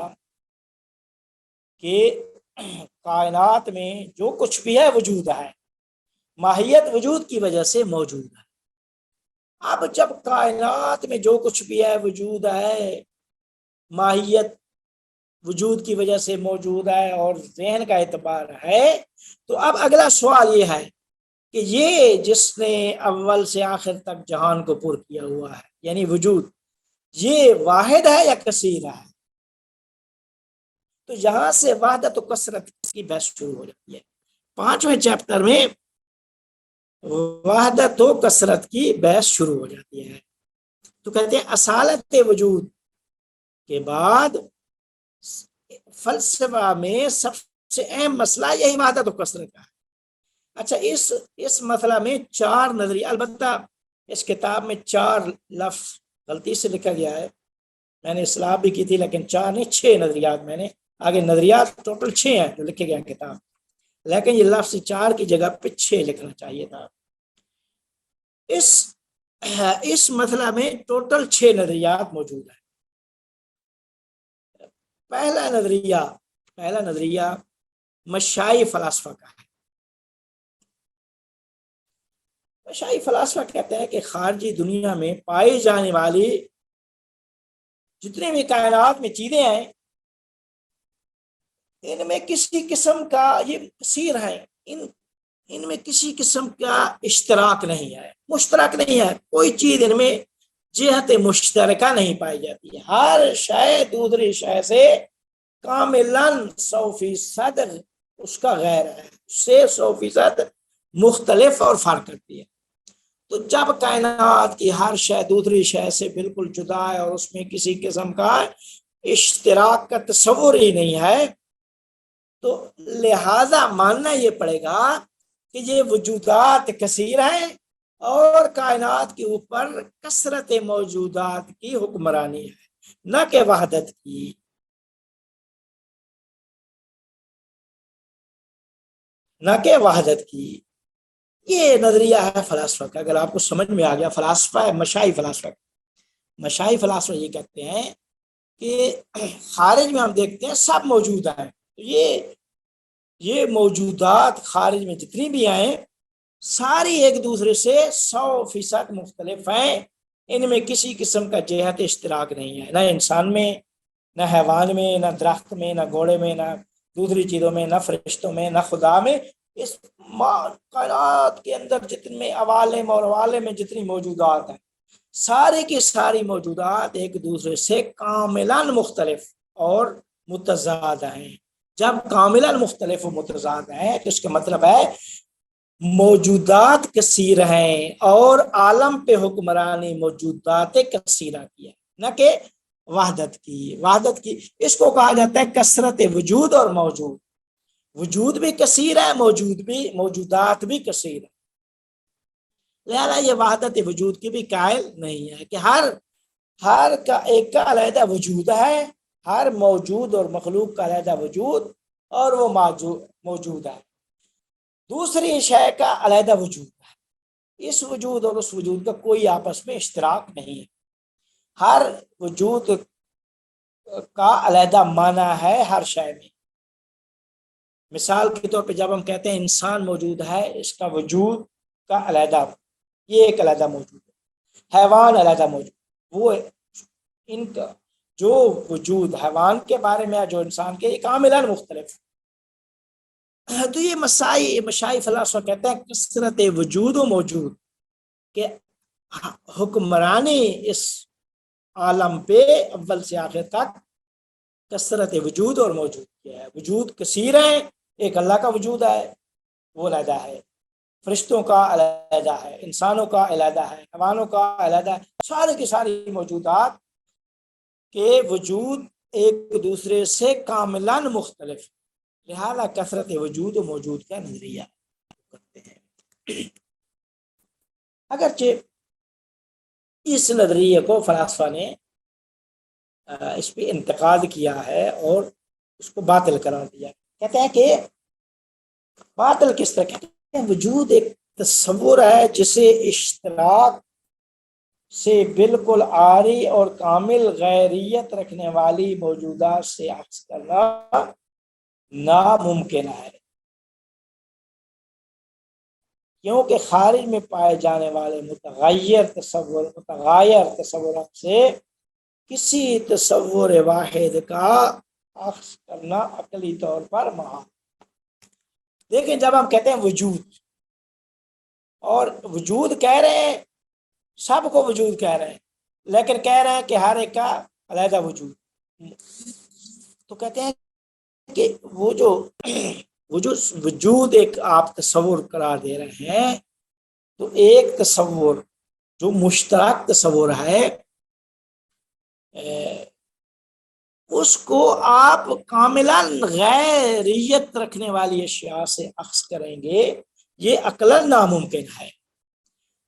کہ کائنات میں جو کچھ بھی ہے وجود ہے، ماہیت وجود کی وجہ سے موجود ہے. اب جب کائنات میں جو کچھ بھی ہے وجود ہے، ماہیت وجود کی وجہ سے موجود ہے اور ذہن کا اعتبار ہے، تو اب اگلا سوال یہ ہے کہ یہ جس نے اول سے آخر تک جہان کو پر کیا ہوا ہے، یعنی وجود، یہ واحد ہے یا کثیر ہے؟ تو یہاں سے وحدت و کثرت کی بحث شروع ہو جاتی ہے. 5ویں چیپٹر میں وحدت و کثرت کی بحث شروع ہو جاتی ہے. تو کہتے ہیں اصالت وجود کے بعد فلسفہ میں سب سے اہم مسئلہ یہی وحدت و کثرت کا ہے. اچھا، اس مسئلہ میں 4 نظریے، البتہ اس کتاب میں 4 لفظ غلطی سے لکھا گیا ہے، میں نے اصلاح بھی کی تھی، لیکن 4 نہیں 6 نظریات، میں نے آگے نظریات ٹوٹل 6 ہیں جو لکھے گئے کتاب، لیکن یہ لفظ 4 کی جگہ پہ 6 لکھنا چاہیے تھا. اس مسئلہ میں ٹوٹل 6 نظریات موجود ہیں. پہلا نظریہ مشائی فلاسفہ کا ہے. مشائی فلاسفہ کہتے ہیں کہ خارجی دنیا میں پائی جانے والی جتنے بھی کائنات میں چیزیں ہیں، ان میں کسی قسم کا، یہ کثیر ہیں، ان میں کسی قسم کا اشتراک نہیں ہے، مشترک نہیں ہے. کوئی چیز ان میں جہت مشترکہ نہیں پائی جاتی ہے. ہر شے دوسری شے سے کاملاً 100% اس کا غیر ہے، اس سے 100% مختلف اور فرق کرتی ہے. تو جب کائنات کی ہر شے دوسری شے سے بالکل جدا ہے اور اس میں کسی قسم کا اشتراک کا تصور ہی نہیں ہے، تو لہذا ماننا یہ پڑے گا کہ یہ وجودات کثیر ہیں اور کائنات کے اوپر کثرت موجودات کی حکمرانی ہے، نہ کہ وحدت کی. یہ نظریہ ہے فلاسفہ کا. اگر آپ کو سمجھ میں آ گیا، فلاسفہ ہے مشائی فلاسفہ یہ کہتے ہیں کہ خارج میں ہم دیکھتے ہیں سب موجود ہیں، یہ موجودات خارج میں جتنی بھی ہیں ساری ایک دوسرے سے 100% مختلف ہیں. ان میں کسی قسم کا جہت اشتراک نہیں ہے، نہ انسان میں، نہ حیوان میں، نہ درخت میں، نہ گھوڑے میں، نہ دوسری چیزوں میں، نہ فرشتوں میں، نہ خدا میں. اس کائنات کے اندر جتنے عوالم اور عوالم میں جتنی موجودات ہیں، سارے کی ساری موجودات ایک دوسرے سے کاملاً مختلف اور متضاد ہیں. جب کاملاً مختلف و متضاد ہیں تو اس کا مطلب ہے موجودات کثیر ہیں اور عالم پہ حکمرانی موجودات کثیرہ کی ہے، نہ کہ وحدت کی اس کو کہا جاتا ہے کثرت وجود اور موجود. وجود بھی کثیر ہے، موجودات بھی کثیر ہے. لہذا یہ وحدت وجود کی بھی قائل نہیں ہے کہ ہر کا ایک کا علیحدہ وجود ہے، ہر موجود اور مخلوق کا علیحدہ وجود اور وہ موجود ہے. دوسری شے کا علیحدہ وجود ہے. اس وجود اور اس وجود کا کوئی آپس میں اشتراک نہیں ہے. ہر وجود کا علیحدہ معنی ہے ہر شے میں. مثال کے طور پہ جب ہم کہتے ہیں انسان موجود ہے، اس کا وجود کا علیحدہ، یہ ایک علیحدہ موجود ہے. حیوان علیحدہ موجود، وہ ان کا جو وجود حیوان کے بارے میں جو انسان کے، یہ کاملاً مختلف. تو یہ مشائی فلاسفہ کہتے ہیں کثرت وجود و موجود، کہ حکمرانی اس عالم پہ اول سے آخر تک کثرت وجود اور موجود کیا ہے. وجود کثیر ہے، ایک اللہ کا وجود ہے وہ علیحدہ ہے، فرشتوں کا علیحدہ ہے، انسانوں کا علیحدہ ہے، حیوانوں کا علیحدہ ہے. سارے کی ساری موجودات کے وجود ایک دوسرے سے کاملاً مختلف. لہذا کثرت وجود و موجود کا نظریہ کرتے ہیں. اگرچہ اس نظریے کو فلاسفہ نے اس پہ انتقاد کیا ہے اور اس کو باطل قرار دیا. کہتے ہیں کہ باطل کس طرح کہتے ہیں؟ وجود ایک تصور ہے جسے اشتراک سے بالکل عاری اور کامل غیریت رکھنے والی موجودات سے عکس کرنا ناممکن ہے، کیونکہ خارج میں پائے جانے والے متغیر تصورات سے کسی تصور واحد کا عکس کرنا عقلی طور پر محال. دیکھیں جب ہم کہتے ہیں وجود، اور وجود کہہ رہے ہیں، سب کو وجود کہہ رہے ہیں، لیکن کہہ رہے ہیں کہ ہر ایک کا علیحدہ وجود. تو کہتے ہیں کہ وہ جو وجود ایک آپ تصور قرار دے رہے ہیں، تو ایک تصور جو مشترک تصور ہے اس کو آپ کاملاً غیریت رکھنے والی اشیاء سے عکس کریں گے، یہ عقلاً ناممکن ہے.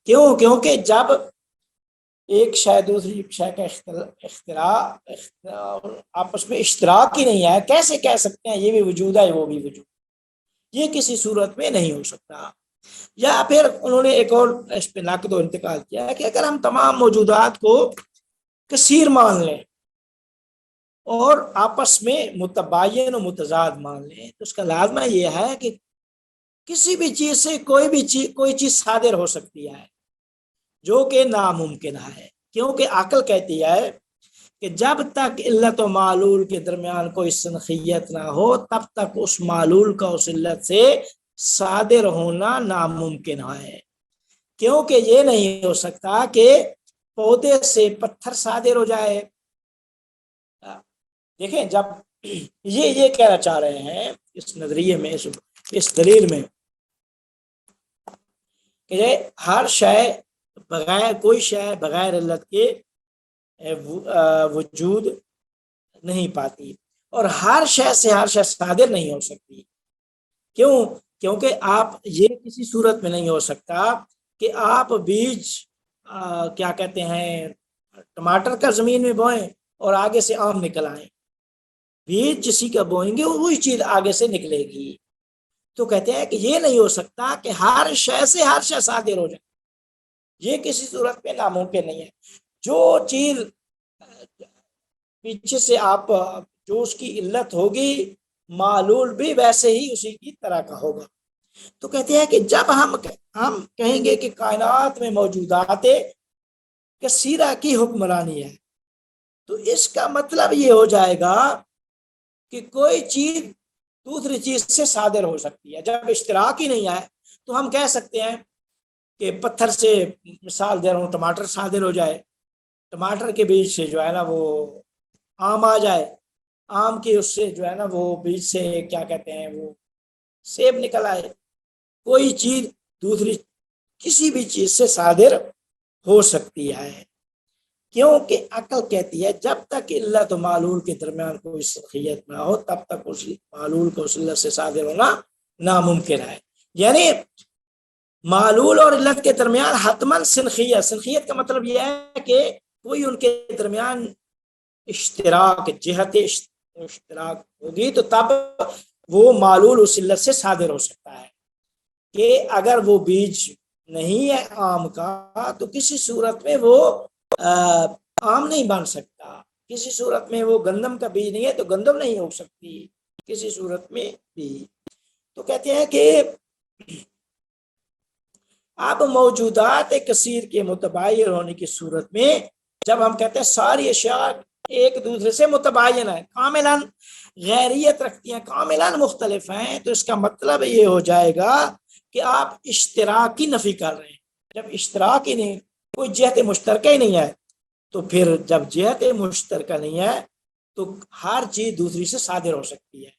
کیونکہ جب ایک شے دوسری شے کا اختراع آپس میں اشتراک ہی نہیں ہے، کیسے کہہ سکتے ہیں یہ بھی وجود ہے وہ بھی وجود؟ یہ کسی صورت میں نہیں ہو سکتا. یا پھر انہوں نے ایک اور اس پہ نقد و انتقال کیا ہے کہ اگر ہم تمام موجودات کو کثیر مان لیں اور آپس میں متباین و متضاد مان لیں، تو اس کا لازمہ یہ ہے کہ کسی بھی چیز سے کوئی چیز صادر ہو سکتی ہے، جو کہ ناممکن ہے. کیونکہ عقل کہتی ہے کہ جب تک علت و معلول کے درمیان کوئی سنخیت نہ ہو، تب تک اس معلول کا اس علت سے صادر ہونا ناممکن ہے. کیونکہ یہ نہیں ہو سکتا کہ پودے سے پتھر صادر ہو جائے. دیکھیں جب یہ کہنا چاہ رہے ہیں اس نظریے میں، اس دلیل میں، کہ ہر شے کوئی شے بغیر علت کے وجود نہیں پاتی، اور ہر شے سے ہر شے صادر نہیں ہو سکتی. کیونکہ آپ یہ کسی صورت میں نہیں ہو سکتا کہ آپ بیج کیا کہتے ہیں ٹماٹر کا زمین میں بوئیں اور آگے سے آم نکل آئیں. بیج جسی کا بوئیں گے وہی چیز آگے سے نکلے گی. تو کہتے ہیں کہ یہ نہیں ہو سکتا کہ ہر شے سے ہر شے صادر ہو جائے، یہ کسی صورت میں ناممکن نہیں ہے. جو چیز پیچھے سے آپ جو اس کی علت ہوگی، معلول بھی ویسے ہی اسی کی طرح کا ہوگا. تو کہتے ہیں کہ جب ہم کہیں گے کہ کائنات میں موجودات کثیرہ کی حکمرانی ہے، تو اس کا مطلب یہ ہو جائے گا کہ کوئی چیز دوسری چیز سے صادر ہو سکتی ہے. جب اشتراک ہی نہیں ہے تو ہم کہہ سکتے ہیں کہ پتھر سے، مثال دے رہا ہوں، ٹماٹر صادر ہو جائے، ٹماٹر کے بیج سے جو ہے نا وہ آم آ جائے، آم کے اس سے جو ہے نا وہ بیج سے کیا کہتے ہیں وہ سیب نکل آئے. کوئی چیز دوسری کسی بھی چیز سے صادر ہو سکتی ہے. کیونکہ عقل کہتی ہے جب تک علت و معلول کے درمیان کوئی سرخیت نہ ہو تب تک اس معلول کو اس علت سے صادر ہونا ناممکن ہے. یعنی معلول اور علت کے درمیان حتماً سنخیت کا مطلب یہ ہے کہ کوئی ان کے درمیان اشتراک جہت اشتراک ہوگی تو تب وہ معلول اس علت سے صادر ہو سکتا ہے. کہ اگر وہ بیج نہیں ہے آم کا تو کسی صورت میں وہ آم نہیں بن سکتا. کسی صورت میں وہ گندم کا بیج نہیں ہے تو گندم نہیں ہو سکتی کسی صورت میں بھی. تو کہتے ہیں کہ اب موجودات کثیر کے متباین ہونے کی صورت میں جب ہم کہتے ہیں ساری اشیاء ایک دوسرے سے متباین ہے، کاملاً غیریت رکھتی ہیں، کاملاً مختلف ہیں، تو اس کا مطلب یہ ہو جائے گا کہ آپ اشتراک کی نفی کر رہے ہیں. جب اشتراک ہی نہیں، کوئی جہت مشترکہ ہی نہیں ہے، تو پھر جب جہت مشترکہ نہیں ہے تو ہر چیز دوسری سے صادر ہو سکتی ہے.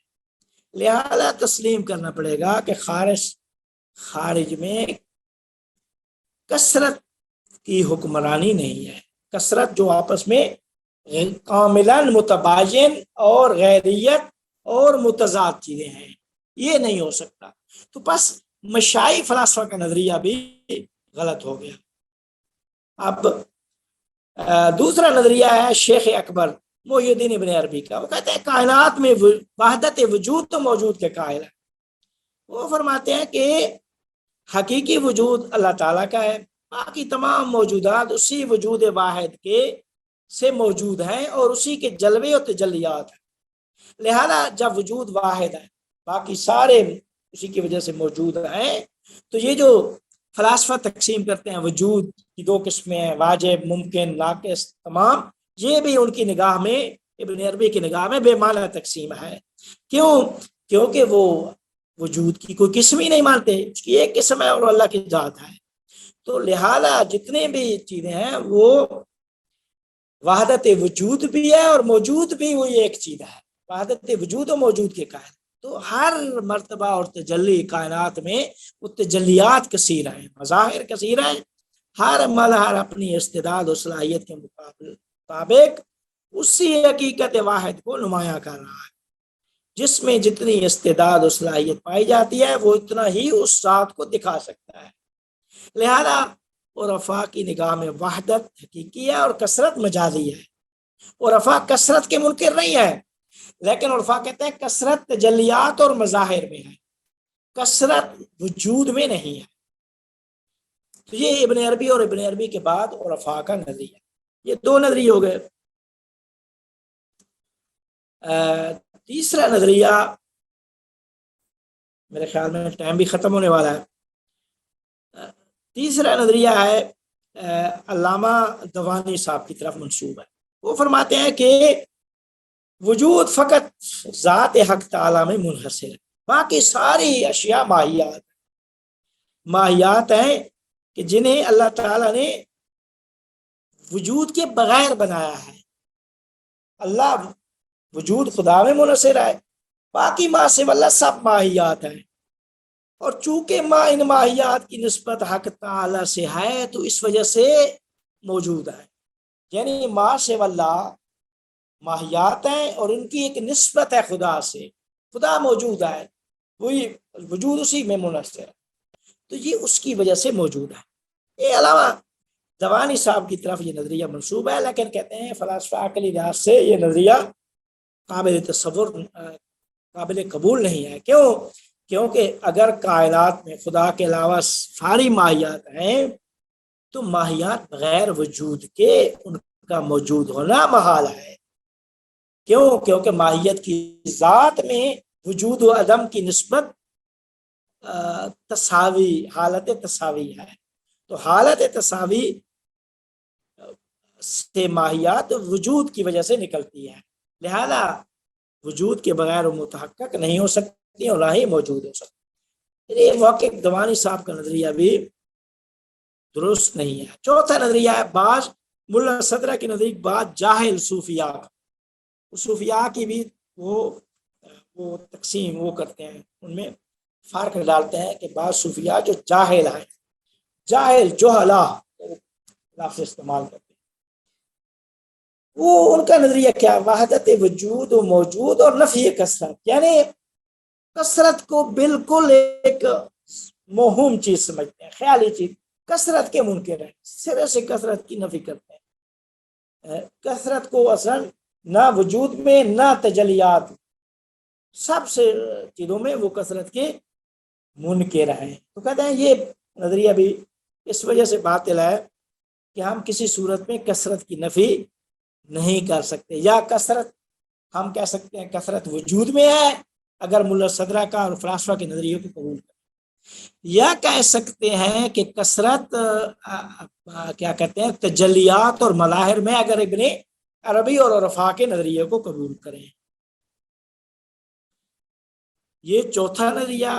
لہذا تسلیم کرنا پڑے گا کہ خارج میں کثرت کی حکمرانی نہیں ہے. کثرت جو آپس میں کاملاً متباین اور غیریت اور متضاد چیزیں ہیں، یہ نہیں ہو سکتا. تو بس مشائی فلاسفہ کا نظریہ بھی غلط ہو گیا. اب دوسرا نظریہ ہے شیخ اکبر محی الدین ابن عربی کا. وہ کہتے ہیں کائنات میں وحدت وجود تو موجود کے قائل ہے. وہ فرماتے ہیں کہ حقیقی وجود اللہ تعالیٰ کا ہے، باقی تمام موجودات اسی وجود واحد کے سے موجود ہیں اور اسی کے جلوے اور تجلیات ہیں. لہذا جب وجود واحد ہے باقی سارے اسی کی وجہ سے موجود ہیں، تو یہ جو فلاسفہ تقسیم کرتے ہیں وجود کی دو قسمیں ہیں، واجب، ممکن، ناقص، تمام، یہ بھی ان کی نگاہ میں، ابن عربی کی نگاہ میں بے معنی تقسیم ہے. کیونکہ وہ وجود کی کوئی قسم ہی نہیں مانتے، اس کی ایک قسم ہے اور اللہ کی ذات ہے. تو لہذا جتنے بھی چیزیں ہیں وہ وحدت وجود بھی ہے اور موجود بھی وہی ایک چیز ہے، وحدت وجود و موجود کے قائل. تو ہر مرتبہ اور تجلی کائنات میں وہ تجلیات کثیر ہیں، مظاہر کثیر ہیں. ہر مظہر اپنی استعداد و صلاحیت کے مطابق اسی حقیقت واحد کو نمایاں کر رہا ہے. جس میں جتنی استعداد و صلاحیت پائی جاتی ہے وہ اتنا ہی اس ذات کو دکھا سکتا ہے. لہذا عرفاء کی نگاہ میں وحدت حقیقی ہے اور کثرت مجازی ہے. عرفاء کثرت کے منکر نہیں ہے، لیکن عرفاء کہتے ہیں کثرت تجلیات اور مظاہر میں ہے، کثرت وجود میں نہیں ہے. تو یہ ابن عربی اور ابن عربی کے بعد عرفاء کا نظریہ. یہ دو نظریے ہو گئے. تیسرا نظریہ، میرے خیال میں ٹائم بھی ختم ہونے والا ہے. تیسرا نظریہ ہے علامہ دوانی صاحب کی طرف منسوب ہے. وہ فرماتے ہیں کہ وجود فقط ذات حق تعالی میں منحصر ہے، باقی ساری اشیاء ماہیات ہیں کہ جنہیں اللہ تعالیٰ نے وجود کے بغیر بنایا ہے. اللہ وجود خدا میں منحصر ہے، باقی ما سوا اللہ سب ماہیات ہیں. اور چونکہ ان ماہیات کی نسبت حق تعالی سے ہے تو اس وجہ سے موجود ہے. یعنی ما سوا اللہ ماہیات ہیں اور ان کی ایک نسبت ہے خدا سے، خدا موجود ہے، وہی وجود اسی میں منحصر ہے، تو یہ اس کی وجہ سے موجود ہے. یہ علامہ دوانی صاحب کی طرف یہ نظریہ منسوب ہے، لیکن کہتے ہیں فلاسفہ عقلی لحاظ سے یہ نظریہ قابل تصور، قابل قبول نہیں ہے. کیونکہ اگر کائنات میں خدا کے علاوہ ساری ماہیات ہیں تو ماہیات بغیر وجود کے ان کا موجود ہونا محال ہے. کیونکہ ماہیت کی ذات میں وجود و عدم کی نسبت تساوی، حالت تساوی ہے. تو حالت تساوی سے ماہیات وجود کی وجہ سے نکلتی ہے، لہذا وجود کے بغیر وہ متحقق نہیں ہو سکتی اور نہ ہی موجود ہو سکتی. یہ محقق دوانی صاحب کا نظریہ بھی درست نہیں ہے. چوتھا نظریہ ہے بعض ملا صدرہ کے نزدیک بعض جاہل صوفیاء کی بھی وہ تقسیم وہ کرتے ہیں، ان میں فرق ڈالتے ہیں کہ بعض صوفیاء جو جاہل ہیں، جاہل جوہلا لفظ استعمال کرتے ہیں، وہ ان کا نظریہ کیا؟ وحدت وجود و موجود اور نفی کثرت، یعنی کثرت کو بالکل ایک موہوم چیز سمجھتے ہیں، خیالی چیز، کثرت کے منکر ہیں، سرے سے کثرت کی نفی کرتے ہیں، کثرت کو اصلا نہ وجود میں نہ تجلیات، سب سے چیزوں میں وہ کثرت کے منکر ہیں۔ تو کہتے ہیں یہ نظریہ بھی اس وجہ سے باطل ہے کہ ہم کسی صورت میں کثرت کی نفی نہیں کر سکتے، یا کثرت ہم کہہ سکتے ہیں کثرت وجود میں ہے اگر ملا صدرہ کا اور فلاسفہ کے نظریے کو قبول کریں، یا کہہ سکتے ہیں کہ کثرت کیا کہتے ہیں تجلیات اور مظاہر میں اگر ابن عربی اور عرفا کے نظریے کو قبول کریں۔ یہ چوتھا نظریہ۔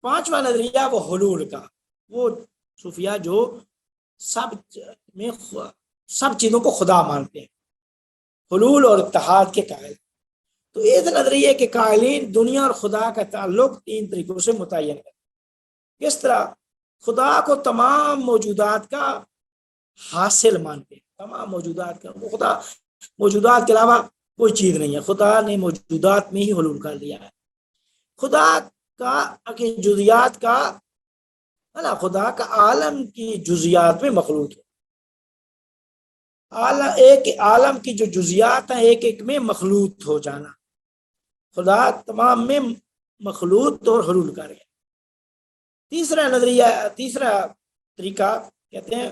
پانچواں نظریہ وہ حلول کا، وہ صوفیہ جو سب چیزوں کو خدا مانتے ہیں، حلول اور اتحاد کے قائل۔ تو اس نظریے کے قائلین دنیا اور خدا کا تعلق تین طریقوں سے متعین ہے۔ کس طرح؟ خدا کو تمام موجودات کا حاصل مانتے ہیں، تمام موجودات کا، وہ خدا موجودات کے علاوہ کوئی چیز نہیں ہے، خدا نے موجودات میں ہی حلول کر دیا ہے۔ خدا کا جزیات کا، خدا کا عالم کی جزیات میں مخلوق ہے، ایک عالم کی جو جزیات ہیں ایک ایک میں مخلوط ہو جانا، خدا تمام میں مخلوط اور حلول کر گیا۔ تیسرا نظریہ، تیسرا طریقہ کہتے ہیں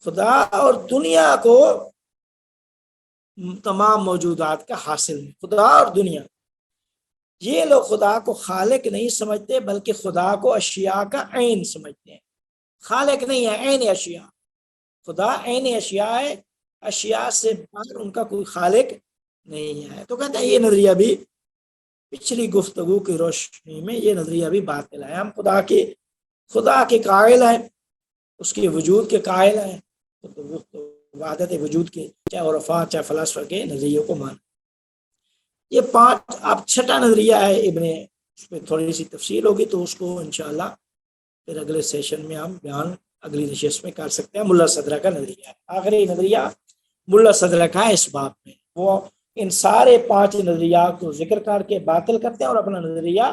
خدا اور دنیا کو تمام موجودات کا حاصل ہے، خدا اور دنیا۔ یہ لوگ خدا کو خالق نہیں سمجھتے بلکہ خدا کو اشیاء کا عین سمجھتے ہیں، خالق نہیں ہے، عین اشیاء، خدا عین اشیاء ہے، اشیاء سے باہر ان کا کوئی خالق نہیں ہے۔ تو کہتے ہیں یہ نظریہ بھی پچھلی گفتگو کی روشنی میں یہ نظریہ بھی باطل ہے، ہم خدا کے قائل ہیں، اس کے وجود کے قائل ہیں، تو وحدت وجود کے چاہے عرفا چاہے فلاسفہ کے نظریوں کو مان۔ یہ پانچ۔ اب چھٹا نظریہ ہے ابن، اس میں تھوڑی سی تفصیل ہوگی تو اس کو انشاءاللہ پھر اگلے سیشن میں ہم بیان اگلی نشست میں کر سکتے ہیں۔ ملا صدرہ کا نظریہ ہے، آخری نظریہ ملا صدرہ کا ہے اس باب میں، وہ ان سارے پانچ نظریات کو ذکر کر کے باطل کرتے ہیں اور اپنا نظریہ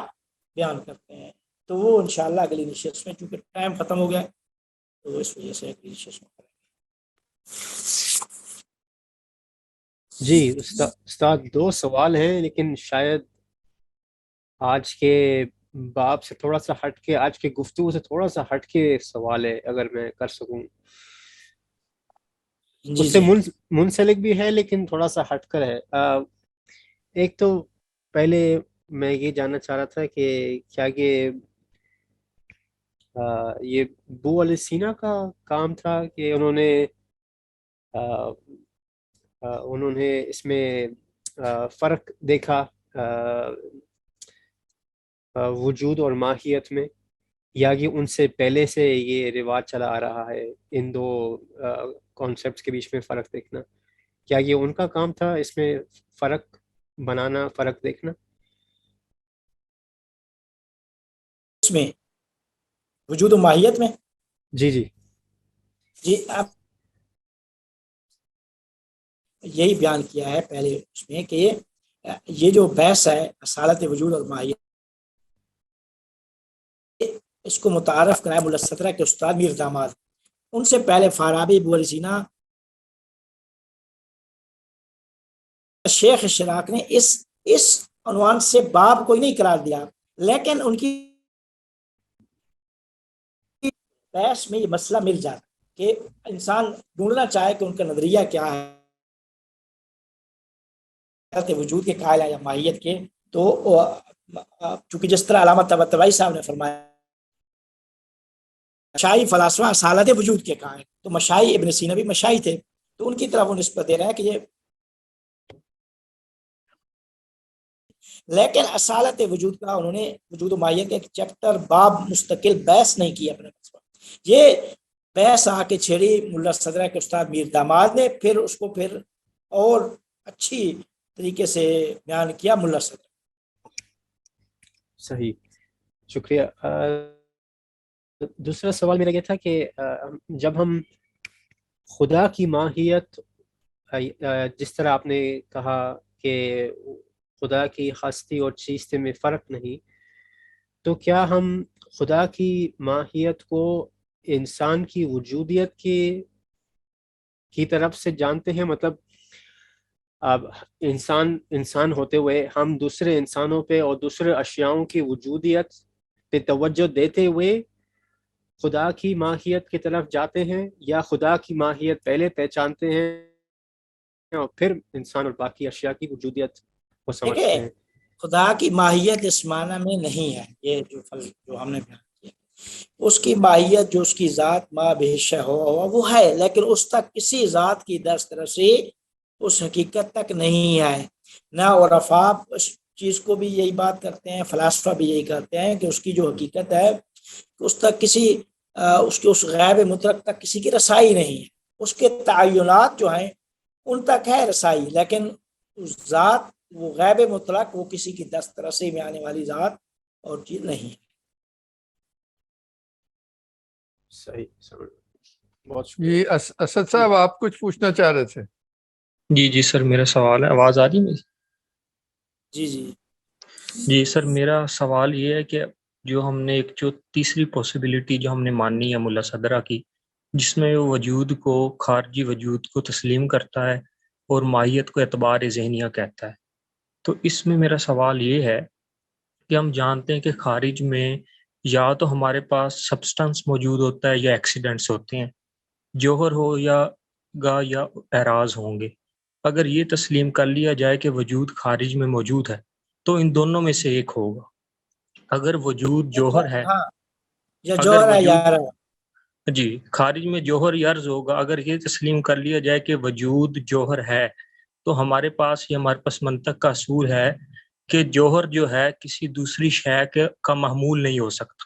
بیان کرتے ہیں۔ تو وہ انشاءاللہ اگلی نشست میں، چونکہ ٹائم ختم ہو گیا تو اس وجہ سے اگلی نشست میں کریں گے۔ جی استاد، دو سوال ہیں لیکن شاید آج کے باب سے تھوڑا سا ہٹ کے، آج کے گفتگو سے تھوڑا سا ہٹ کے سوال ہے، اگر میں کر سکوں۔ اس سے منسلک بھی ہے لیکن تھوڑا سا ہٹ کر ہے۔ ایک تو پہلے میں یہ جاننا چاہ رہا تھا کہ کیا یہ ابو علیہ سینا کا کام تھا کہ انہوں نے اس میں فرق دیکھا وجود اور ماہیت میں، یا کہ ان سے پہلے سے یہ رواج چلا آ رہا ہے ان دو کانسیپٹس کے بیچ میں فرق دیکھنا؟ کیا یہ ان کا کام تھا اس میں فرق بنانا، فرق دیکھنا؟ اس میں وجود و ماہیت میں جی اب یہی بیان کیا ہے پہلے اس میں کہ یہ جو بحث ہے اصالت وجود اور ماہیت، اس کو متعارف کرایا ملا صدرہ کے استاد میر داماد۔ ان سے پہلے فارابی، ابو علیہ سینا، شیخ شراق نے اس عنوان سے باب کوئی نہیں قرار دیا، لیکن ان کی بحث میں یہ مسئلہ مل جاتا کہ انسان ڈھونڈنا چاہے کہ ان کا نظریہ کیا ہے، وجود کے قائل ہے یا ماہیت کے، تو چونکہ جس طرح علامہ طباطبائی صاحب نے فرمایا مشائی فلاسفہ اصالت وجود کے قائل، تو مشائی ابن سینا بھی مشائی تھے، تو ان کی طرف وہ نسبت دے رہا ہے کہ یہ، لیکن اصالت وجود کا انہوں نے وجود و ماہیت کے ایک چیپٹر باب مستقل بحث نہیں کیا اپنے پاس، یہ بحث آ کے چھیڑی ملا صدرہ کے استاد میر داماد نے، پھر اس کو پھر اور اچھی طریقے سے بیان کیا ملا صدرہ۔ صحیح، شکریہ۔ دوسرا سوال میرا یہ تھا کہ جب ہم خدا کی ماہیت جس طرح آپ نے کہا کہ خدا کی ہستی اور چیزتے میں فرق نہیں، تو کیا ہم خدا کی ماہیت کو انسان کی وجودیت کی طرف سے جانتے ہیں؟ مطلب اب انسان ہوتے ہوئے ہم دوسرے انسانوں پہ اور دوسرے اشیاؤں کی وجودیت پہ توجہ دیتے ہوئے خدا کی ماہیت کی طرف جاتے ہیں، یا خدا کی ماہیت پہلے پہچانتے ہیں اور پھر انسان اور باقی اشیاء کی وجودیت کو سمجھتے ہیں؟ خدا کی ماہیت اس معنی میں نہیں ہے، یہ جو ہم نے بیان کیا، اس کی ماہیت جو اس کی ذات ما بہشہ ہو وہ ہے، لیکن اس تک کسی ذات کی دسترسی اس حقیقت تک نہیں ہے نہ، اور افاق اس چیز کو بھی یہی بات کرتے ہیں، فلاسفہ بھی یہی کرتے ہیں کہ اس کی جو حقیقت ہے اس تک اس غیب مطلق تک کسی کی رسائی نہیں ہے، اس کے تعینات جو ہیں ان تک ہے رسائی، لیکن اس ذات وہ غیب مطلق، وہ کسی کی دسترسی میں آنے والی ذات اور چیز نہیں ہے۔ صحیح، بہت جی شکریہ۔ اسد صاحب آپ کچھ پوچھنا چاہ رہے تھے؟ جی سر، میرا سوال ہے، آواز آ رہی میری؟ جی سر، میرا سوال یہ ہے کہ جو ہم نے جو تیسری پوسیبلٹی جو ہم نے مانی ہے ملا صدرہ کی، جس میں وجود کو، خارجی وجود کو تسلیم کرتا ہے اور ماہیت کو اعتبار ذہنیہ کہتا ہے، تو اس میں میرا سوال یہ ہے کہ ہم جانتے ہیں کہ خارج میں یا تو ہمارے پاس سبسٹنس موجود ہوتا ہے یا ایکسیڈنٹس ہوتے ہیں، جوہر ہو یا اعراض ہوں گے۔ اگر یہ تسلیم کر لیا جائے کہ وجود خارج میں موجود ہے تو ان دونوں میں سے ایک ہوگا۔ اگر وجود جوہر ہے، ہاں، یا اگر جوہر ہے وجود یار جی خارج میں جوہر یرز ہوگا، اگر یہ تسلیم کر لیا جائے کہ وجود جوہر ہے تو ہمارے پاس یہ ہمارے پاس منطق کا اصول ہے کہ جوہر جو ہے کسی دوسری شے کا محمول نہیں ہو سکتا۔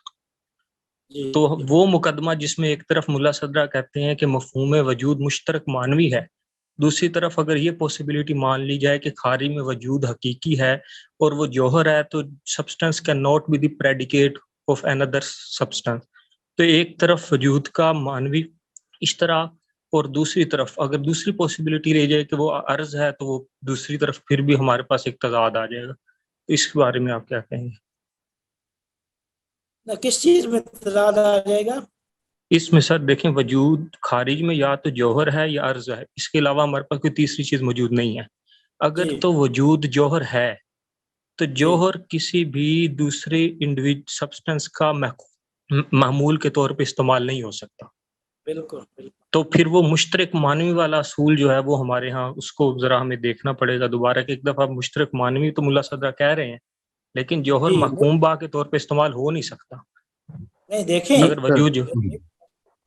جی تو وہ مقدمہ جس میں ایک طرف ملا صدرہ کہتے ہیں کہ مفہوم وجود مشترک معنوی ہے، دوسری طرف اگر یہ پوسیبلٹی مان لی جائے کہ خارج میں وجود حقیقی ہے اور وہ جوہر ہے، تو substance can not be the predicate of another substance. تو ایک طرف وجود کا معنوی اشتراک اور دوسری طرف اگر دوسری پوسیبلٹی رہ جائے کہ وہ عرض ہے، تو وہ دوسری طرف پھر بھی ہمارے پاس ایک تضاد آ جائے گا۔ اس کے بارے میں آپ کیا کہیں گے؟ کس چیز میں تضاد آ جائے گا؟ اس میں سر دیکھیں، وجود خارج میں یا تو جوہر ہے یا عرض ہے، اس کے علاوہ ہمارے پاس کوئی تیسری چیز موجود نہیں ہے۔ اگر جی تو وجود جوہر ہے تو جی جوہر کسی بھی دوسرے سبسٹنس کا محمول کے طور پہ استعمال نہیں ہو سکتا، بالکل بالکل۔ تو پھر وہ مشترک معنوی والا اصول جو ہے وہ ہمارے ہاں اس کو ذرا ہمیں دیکھنا پڑے گا دوبارہ کہ ایک دفعہ مشترک معنوی تو ملا صدرہ کہہ رہے ہیں، لیکن جوہر جی محکوم با کے طور پہ استعمال ہو نہیں سکتا۔ نہیں، دیکھیں اگر وجود جو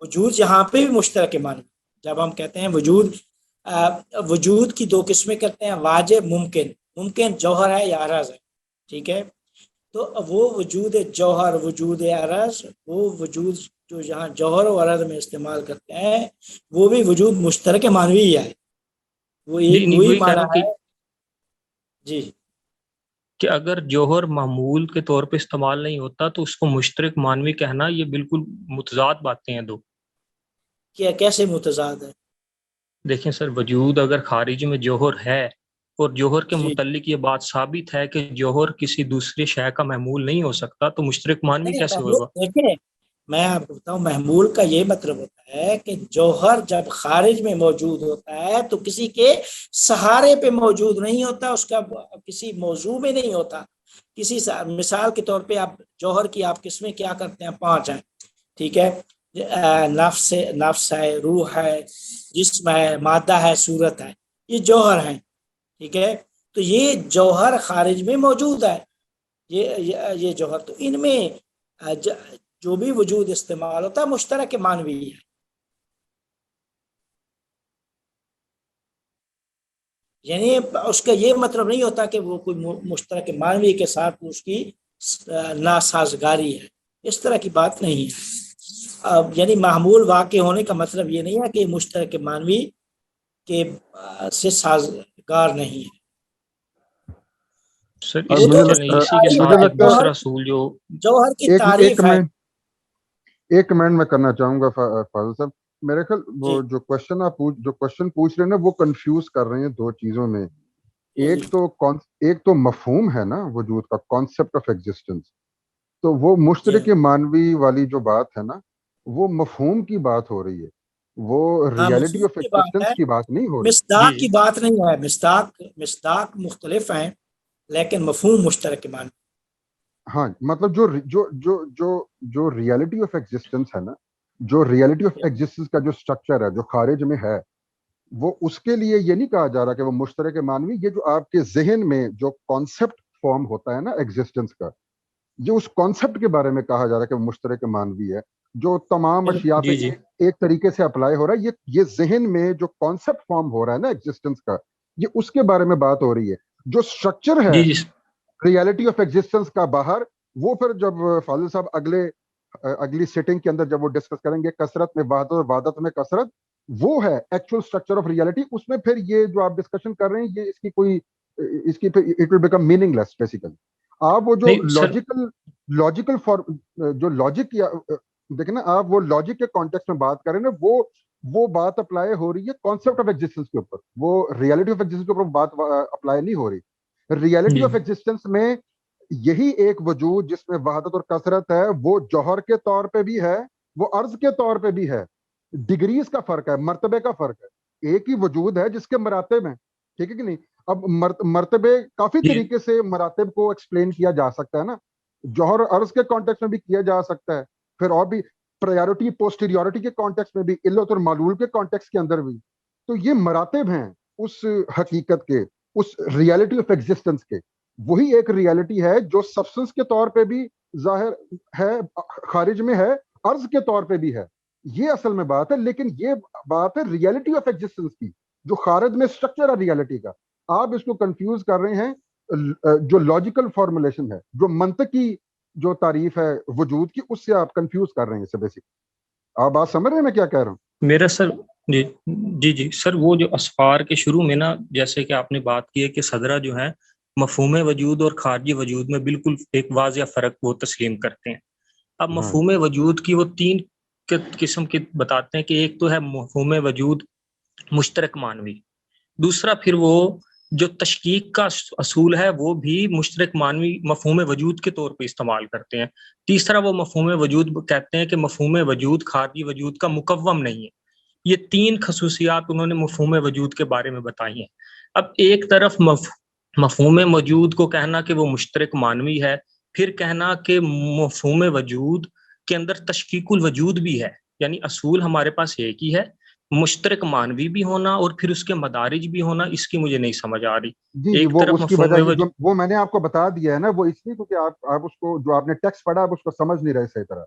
وجود یہاں پہ بھی مشترک معنی، جب ہم کہتے ہیں وجود کی دو قسمیں کرتے ہیں، واجب ممکن جوہر ہے یا عرض ہے، ٹھیک ہے؟ تو وہ وجود جوہر، وجود عرض، وہ وجود جو یہاں جوہر و عرض میں استعمال کرتے ہیں وہ بھی وجود مشترک معنوی ہے، وہ ایک نہیں وہی وہی کہہ معنی رہا ہوں ہے۔ جی کہ اگر جوہر معمول کے طور پہ استعمال نہیں ہوتا تو اس کو مشترک معنوی کہنا، یہ بالکل متضاد باتیں ہیں دو۔ کیا کیسے متضاد ہے؟ دیکھیں سر، وجود اگر خارج میں جوہر ہے اور جوہر کے جی متعلق یہ بات ثابت ہے کہ جوہر کسی دوسرے شے کا محمول نہیں ہو سکتا، تو مشترک معنوی نہیں، کیسے محمول ہوگا؟ دیکھیں، میں آپ کو بتاؤں، محمول کا یہ مطلب ہوتا ہے کہ جوہر جب خارج میں موجود ہوتا ہے تو کسی کے سہارے پہ موجود نہیں ہوتا، اس کا کسی موضوع میں نہیں ہوتا۔ کسی مثال کے طور پہ آپ جوہر کی آپ قسمیں کیا کرتے ہیں؟ 5 ہیں، ٹھیک ہے؟ نفس ہے، روح ہے، جسم ہے، مادہ ہے، صورت ہے، یہ جوہر ہیں، ٹھیک ہے؟ تو یہ جوہر خارج میں موجود ہے، یہ جوہر، تو ان میں جو بھی وجود استعمال ہوتا ہے مشترک معنوی ہے۔ یعنی اس کا یہ مطلب نہیں ہوتا کہ وہ کوئی مشترک معنوی کے ساتھ اس کی ناسازگاری ہے، اس طرح کی بات نہیں ہے۔ یعنی معمول واقع ہونے کا مطلب یہ نہیں ہے کہ مشترک معنوی کے سے سازگار نہیں ہے۔ سر یہ اس تو میں چلیں اسی کے تعریف ساتھ ہے، ایک دوسرا اصول جوہر کی تعریف ہے۔ ایک کمنٹ میں کرنا چاہوں گا فاضل صاحب، میرے خیال وہ جی جو کوشچن پوچھ رہے ہیں نا وہ کنفیوز کر رہے ہیں دو چیزوں میں. ایک تو مفہوم ہے نا وجود کا، کانسیپٹ آف ایگزسٹنس، تو وہ مشترک مانوی والی جو بات ہے نا وہ مفہوم کی بات ہو رہی ہے، وہ ہاں ریالٹی مفہوم آف کی بات ہے، ایگزسٹنس کی بات نہیں ہو رہی. مصداق کی بات نہیں ہے. مصداق مختلف ہیں لیکن مفہوم مشترک مان. ہاں مطلب جو ریالٹی آف ایگزسٹنس ہے نا، جو ریالٹی آف ایگزسٹنس کا جو سٹرکچر ہے جو خارج میں ہے، وہ اس کے لیے یہ نہیں کہا جا رہا کہ وہ مشترک مانوی. یہ جو آپ کے ذہن میں جو کانسیپٹ فارم ہوتا ہے نا ایگزسٹنس کا، یہ اس کانسیپٹ کے بارے میں کہا جا رہا ہے کہ وہ مشترک مانوی ہے، جو تمام اشیاء پہ جی ایک طریقے سے اپلائی ہو رہا ہے. یہ ذہن میں جو کانسیپٹ فارم ہو رہا ہے نا ایگزسٹنس کا، یہ اس کے بارے میں بات ہو رہی ہے. جو سٹرکچر ہے جی ریالٹی آف ایگزسٹنس کا باہر، وہ پھر جب فاضل صاحب اگلی سیٹنگ کے اندر جب وہ ڈسکس کریں گے کثرت میں وحدت اور وحدت میں کثرت، وہ ہے ایکچوئل سٹرکچر آف ریالٹی. اس میں پھر یہ جو آپ ڈسکشن کر رہے ہیں یہ اس کی it will become meaning less basically. آپ وہ جو نہیں سر، لاجیکل جو لاجک دیکھیں نا، آپ وہ لاجک کے کانٹیکسٹ میں بات کریں نا، وہ بات اپلائی ہو رہی ہے کانسیپٹ آف ایگزسٹنس کے اوپر، وہ ریالٹی آف ایگزسٹنس کے اوپر بات اپلائی نہیں ہو رہی. ریالٹی جی آف ایگزسٹنس میں یہی ایک وجود جس میں وحدت اور کثرت ہے، وہ جوہر کے طور پہ بھی ہے، وہ عرض کے طور پہ بھی ہے. ڈگریز کا فرق ہے، مرتبے کا فرق ہے. ایک ہی وجود ہے جس کے مراتب ہیں، ٹھیک ہے کہ نہیں. اب مرتبے کافی جی طریقے سے مراتب کو ایکسپلین کیا جا سکتا ہے نا، جوہر اور عرض کے کانٹیکس میں بھی کیا جا سکتا ہے، پھر اور بھی پرائیورٹی پوسٹیریورٹی کے کانٹیکس میں بھی، علت اور معلول کے کانٹیکس کے اندر بھی. تو یہ مراتب ہیں اس حقیقت کے، اس ریالٹی آف ایگزسٹنس کے. وہی ایک ریالٹی ہے جو سبسٹنس کے طور پہ بھی ظاہر ہے، خارج میں ہے، عرض کے طور پہ بھی ہے. یہ اصل میں بات ہے. لیکن یہ بات ہے ریالٹی آف ایگزسٹنس کی، جو خارج میں سٹرکچر ہے ریالٹی کا. آپ اس کو کنفیوز کر رہے ہیں. جو لاجیکل فارمولیشن ہے، جو منطقی جو تعریف ہے وجود کی، اس سے آپ کنفیوز کر رہے ہیں اسے بیسک. آپ بات سمجھ رہے ہیں میں کیا کہہ رہا ہوں؟ میرا سر جی سر، وہ جو اسفار کے شروع میں نا، جیسے کہ آپ نے بات کی ہے کہ صدرہ جو ہے مفہوم وجود اور خارجی وجود میں بالکل ایک واضح فرق وہ تسلیم کرتے ہیں. اب مفہوم وجود کی وہ 3 قسم کے بتاتے ہیں کہ ایک تو ہے مفہوم وجود مشترک مانوی، دوسرا پھر وہ جو تشکیک کا اصول ہے وہ بھی مشترک مانوی مفہوم وجود کے طور پہ استعمال کرتے ہیں، تیسرا وہ مفہوم وجود کہتے ہیں کہ مفہوم وجود خارجی وجود کا مقوم نہیں ہے. یہ 3 خصوصیات انہوں نے مفہوم وجود کے بارے میں بتائی ہیں. اب ایک طرف مفہوم وجود کو کہنا کہ وہ مشترک مانوی ہے، پھر کہنا کہ مفہوم وجود کے اندر تشکیک الوجود بھی ہے، یعنی اصول ہمارے پاس ایک ہی ہے، مشترک مانوی بھی ہونا اور پھر اس کے مدارج بھی ہونا. اس کی مجھے نہیں سمجھ آ رہی. جی ایک وہ طرف اس کی مفہوم وجہ وہ میں نے آپ کو بتا دیا ہے نا، وہ اس لیے کیونکہ آپ اس کو جو آپ نے ٹیکسٹ پڑھا آپ اس کو سمجھ نہیں رہے صحیح طرح.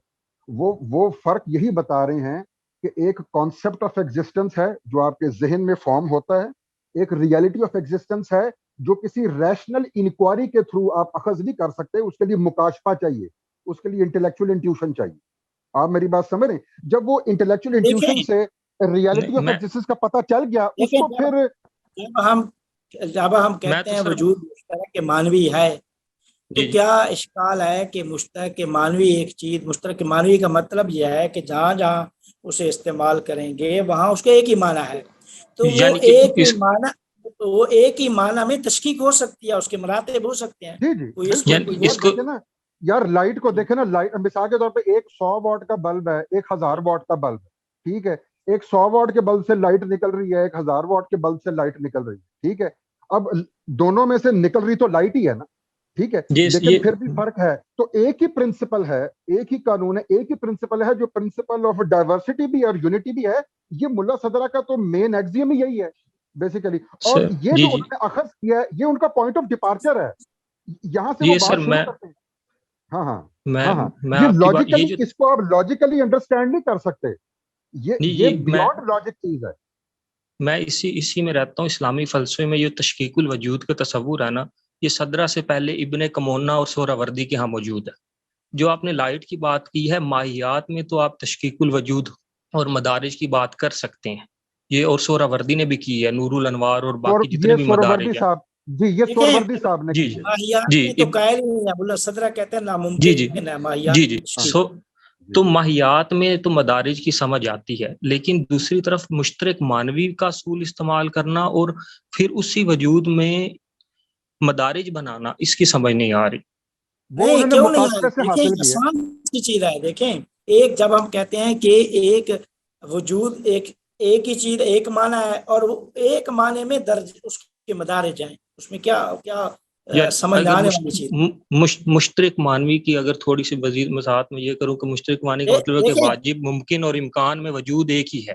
وہ فرق یہی بتا رہے ہیں کہ ایک کانسیپٹ آف ایگزسٹنس ہے جو آپ کے ذہن میں فارم ہوتا ہے، ایک ریالٹی آف ایگزسٹنس ہے جو کسی ریشنل انکوائری کے تھرو آپ اخذ نہیں کر سکتے. اس کے لیے مکاشفہ چاہیے، اس کے لیے انٹلیکچوئل انٹیوشن چاہیے. آپ میری بات سمجھ رہے ہیں؟ جب وہ انٹلیکچوئل انٹیوشن سے ریالٹی آف ایگزسٹنس کا پتہ چل گیا، اس کو پھر جب ہم کہتے ہیں وجود مشترک مانوی ہے تو کیا اشکال ہے کہ مشترک مانوی ایک چیز، مشترک مانوی کا مطلب یہ ہے کہ جہاں جہاں اسے استعمال کریں گے وہاں اس کا ایک ہی معنی ہے. تو وہ ایک ہی معنی میں تشکیک ہو سکتی ہے، اس کے مراتب ہو سکتے ہیں. جی بالکل. دیکھیں نا یار، لائٹ کو دیکھیں نا، لائٹ مثال کے طور پہ ایک 100 واٹ کا بلب ہے، ایک 1000 واٹ کا بلب ہے، ٹھیک ہے. ایک 100 واٹ کے بلب سے لائٹ نکل رہی ہے، ایک 1000 واٹ کے بلب سے لائٹ نکل رہی ہے، ٹھیک ہے. اب دونوں میں سے نکل رہی تو لائٹ ہی ہے نا، ٹھیک ہے، لیکن پھر بھی فرق ہے. تو ایک ہی پرنسپل ہے، ایک ہی قانون ہے، ایک ہی پرنسپل ہے، جو پرنسپل آف ڈائیورسٹی بھی اور یونٹی بھی ہے. یہ ملا صدرہ کا تو مین ایکزیم ہی یہی ہے بیسیکلی. اور یہ جو انہوں نے اخذ کیا ہے یہ ان کا پوائنٹ آف ڈپارچر ہے، یہاں سے وہ بات شروع کرتے ہیں. ہاں یہ لاجیکلی، اس کو آپ لاجیکلی انڈرسٹینڈ نہیں کر سکتے، یہ بیانڈ لاجک چیز ہے. میں اسی میں رہتا ہوں. اسلامی فلسفے میں یہ تشکیک الوجود کا تصور ہے نا، یہ صدرہ سے پہلے ابن کمونہ اور سہروردی کے ہاں موجود ہے. جو آپ نے لائٹ کی بات کی ہے، ماہیات میں تو آپ تشکیک الوجود اور مدارج کی بات کر سکتے ہیں، یہ اور سہروردی نے بھی کی ہے، نور الانوار اور باقی جتنے بھی مدارج ہیں. یہ سہروردی صاحب نے کی ہے. ماہیات میں تو قائل نہیں ہے، ملا صدرہ کہتے ہیں ناممکن ہے ماہیات. تو ماہیات میں تو مدارج کی سمجھ آتی ہے، لیکن دوسری طرف مشترک مانوی کا اصول استعمال کرنا اور پھر اسی وجود میں مدارج بنانا، اس کی سمجھ نہیں آ رہی۔ وہ نہیں انہوں نے کیوں نہیں آ مقاصد سے رہی؟ حاصل دیکھیں کیا۔ آسان کی چیز ہے، دیکھیں ایک جب ہم کہتے ہیں کہ ایک وجود ایک ہی چیز ایک معنی ہے، اور وہ ایک معنی میں درج اس کے مدارج ہیں، اس میں کیا کیا یا سمجھ نہ اگر آنے والی چیز؟ مشترک مانوی کی اگر تھوڑی سی مزید وضاحت میں یہ کروں کہ مشترک معنی کا مطلب ہے کہ دیکھیں واجب، ممکن اور امکان میں وجود ایک ہی ہے،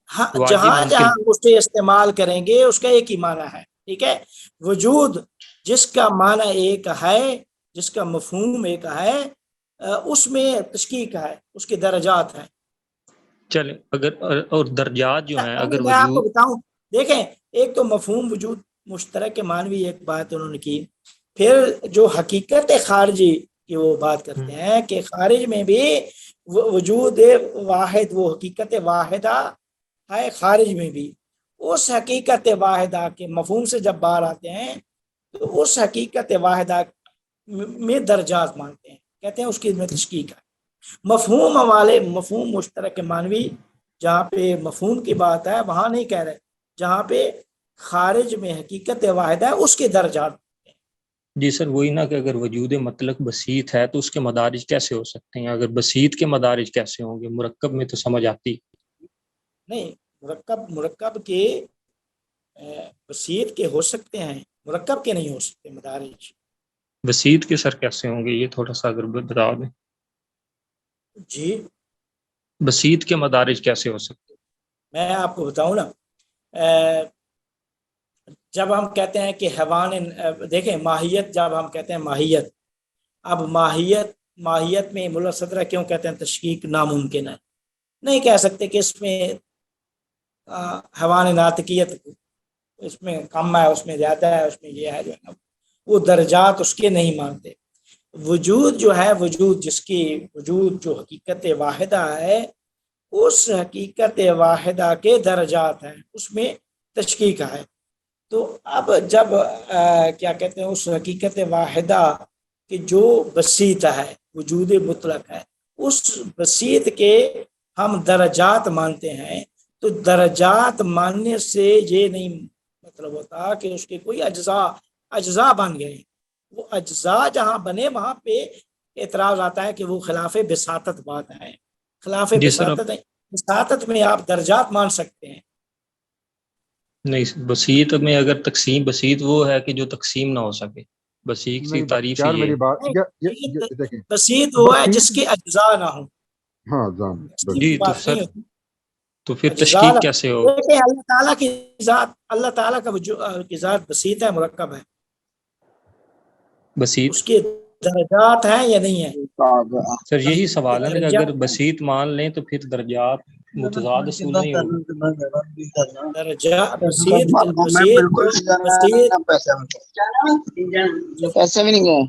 ہاں، واجب جہاں ممکن۔ جہاں اسے استعمال کریں گے اس کا ایک ہی معنی ہے، ٹھیک ہے۔ وجود جس کا معنی ایک ہے، جس کا مفہوم ایک ہے، اس میں تشکیک ہے، اس کے درجات ہیں۔ چلیں اگر اور درجات جو ہیں اگر میں آپ کو وجود، بتاؤں، دیکھیں ایک تو مفہوم وجود مشترک معنوی ایک بات انہوں نے کی، پھر جو حقیقت خارجی کی وہ بات کرتے ہیں کہ خارج میں بھی وجود واحد، وہ حقیقت واحدہ ہے خارج میں بھی، اس حقیقت واحدہ کے مفہوم سے جب باہر آتے ہیں تو اس حقیقت واحدہ میں درجات مانتے ہیں، کہتے ہیں اس کی میں تشکیق ہے۔ مفہوم والے مفہوم مشترک معنوی جہاں پہ مفہوم کی بات ہے وہاں نہیں کہہ رہے، جہاں پہ خارج میں حقیقت واحدہ ہے اس کے درجات۔ جی سر وہی نا کہ اگر وجود مطلق بسیط ہے تو اس کے مدارج کیسے ہو سکتے ہیں؟ اگر بسیط کے مدارج کیسے ہوں گے؟ مرکب میں تو سمجھ آتی نہیں، مرکب کے بسیط کے ہو سکتے ہیں، مرکب کے نہیں ہو سکتے مدارج۔ بسیط کے سر کیسے ہوں گے؟ یہ تھوڑا سا اگر بتا دیں، جی بسیط کے مدارج کیسے ہو سکتے؟ میں آپ کو بتاؤں نا، جب ہم کہتے ہیں کہ حیوان، دیکھیں ماہیت، جب ہم کہتے ہیں ماہیت، اب ماہیت میں ملا صدرہ کیوں کہتے ہیں تشکیک ناممکن ہے؟ نہیں کہہ سکتے کہ اس میں حیوان ناطقیت اس میں کم ہے، اس میں زیادہ ہے، اس میں یہ ہے، جو ہے وہ درجات اس کے نہیں مانتے۔ وجود جو ہے، وجود جس کی وجود جو حقیقت واحدہ ہے، اس حقیقت واحدہ کے درجات ہیں، اس میں تشکیک ہے۔ تو اب جب کیا کہتے ہیں اس حقیقت واحدہ کہ جو بسیط ہے، وجود مطلق ہے، اس بسیط کے ہم درجات مانتے ہیں، تو درجات ماننے سے یہ نہیں مطلب ہوتا کہ اس کے کوئی اجزاء بن گئے۔ وہ اجزاء جہاں بنے وہاں پہ اعتراض آتا ہے کہ وہ خلاف بساطت بات ہے، خلاف جی سر اب بساطت میں آپ درجات مان سکتے ہیں۔ نہیں، بسیط میں اگر تقسیم، بسیط وہ ہے کہ جو تقسیم نہ ہو سکے، بسیط کی نہیں تعریف یار ہی میری یہ بات نہیں، دیکھیں، بسیط وہ ہے جس بسیط، کے اجزاء نہ ہوں، ہاں جان تقسیم جی کی تو بات نہیں سر ہوتی، تو پھر اجزاء تشکیق نہ۔ کیسے ہو؟ دیکھیں اللہ تعالیٰ کی ذات، اللہ تعالیٰ کا کی ذات بسیط ہے، مرکب ہے، بسیط اس کے درجات ہیں یا نہیں ہیں؟ سر یہی سوال ہے نا کہ اگر درجات بسیط مان لیں تو پھر درجات متضاد اصول نہیں ہوگی۔ بسیط بسیط پیسے بھی نہیں گئے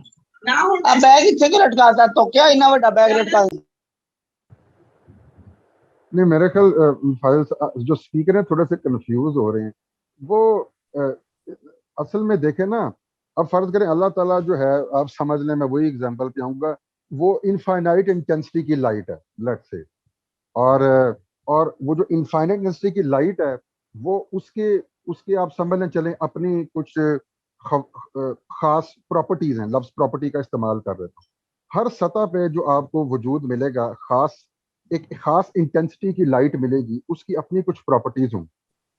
اب بیگ اتنے کیوں لٹکاتا تو کیا اتنا بڑا بیگ لٹکا؟ نہیں میرے خیال فائل جو اسپیکر ہیں تھوڑے سے کنفیوز ہو رہے ہیں۔ وہ اصل میں دیکھیں نا، اب فرض کریں اللہ تعالیٰ جو ہے، آپ سمجھ لیں، میں وہی اگزامپل پہ آؤں گا، وہ انفائنائٹ انٹینسٹی کی لائٹ ہے لیٹ سے، اور وہ جو انفائنائٹ انٹینسٹی کی لائٹ ہے وہ اس کے آپ سمجھ لیں چلیں اپنی کچھ خاص پراپرٹیز ہیں، لفظ پراپرٹی کا استعمال کر رہے ہیں۔ ہر سطح پہ جو آپ کو وجود ملے گا، ایک خاص انٹینسٹی کی لائٹ ملے گی، اس کی اپنی کچھ پراپرٹیز ہوں،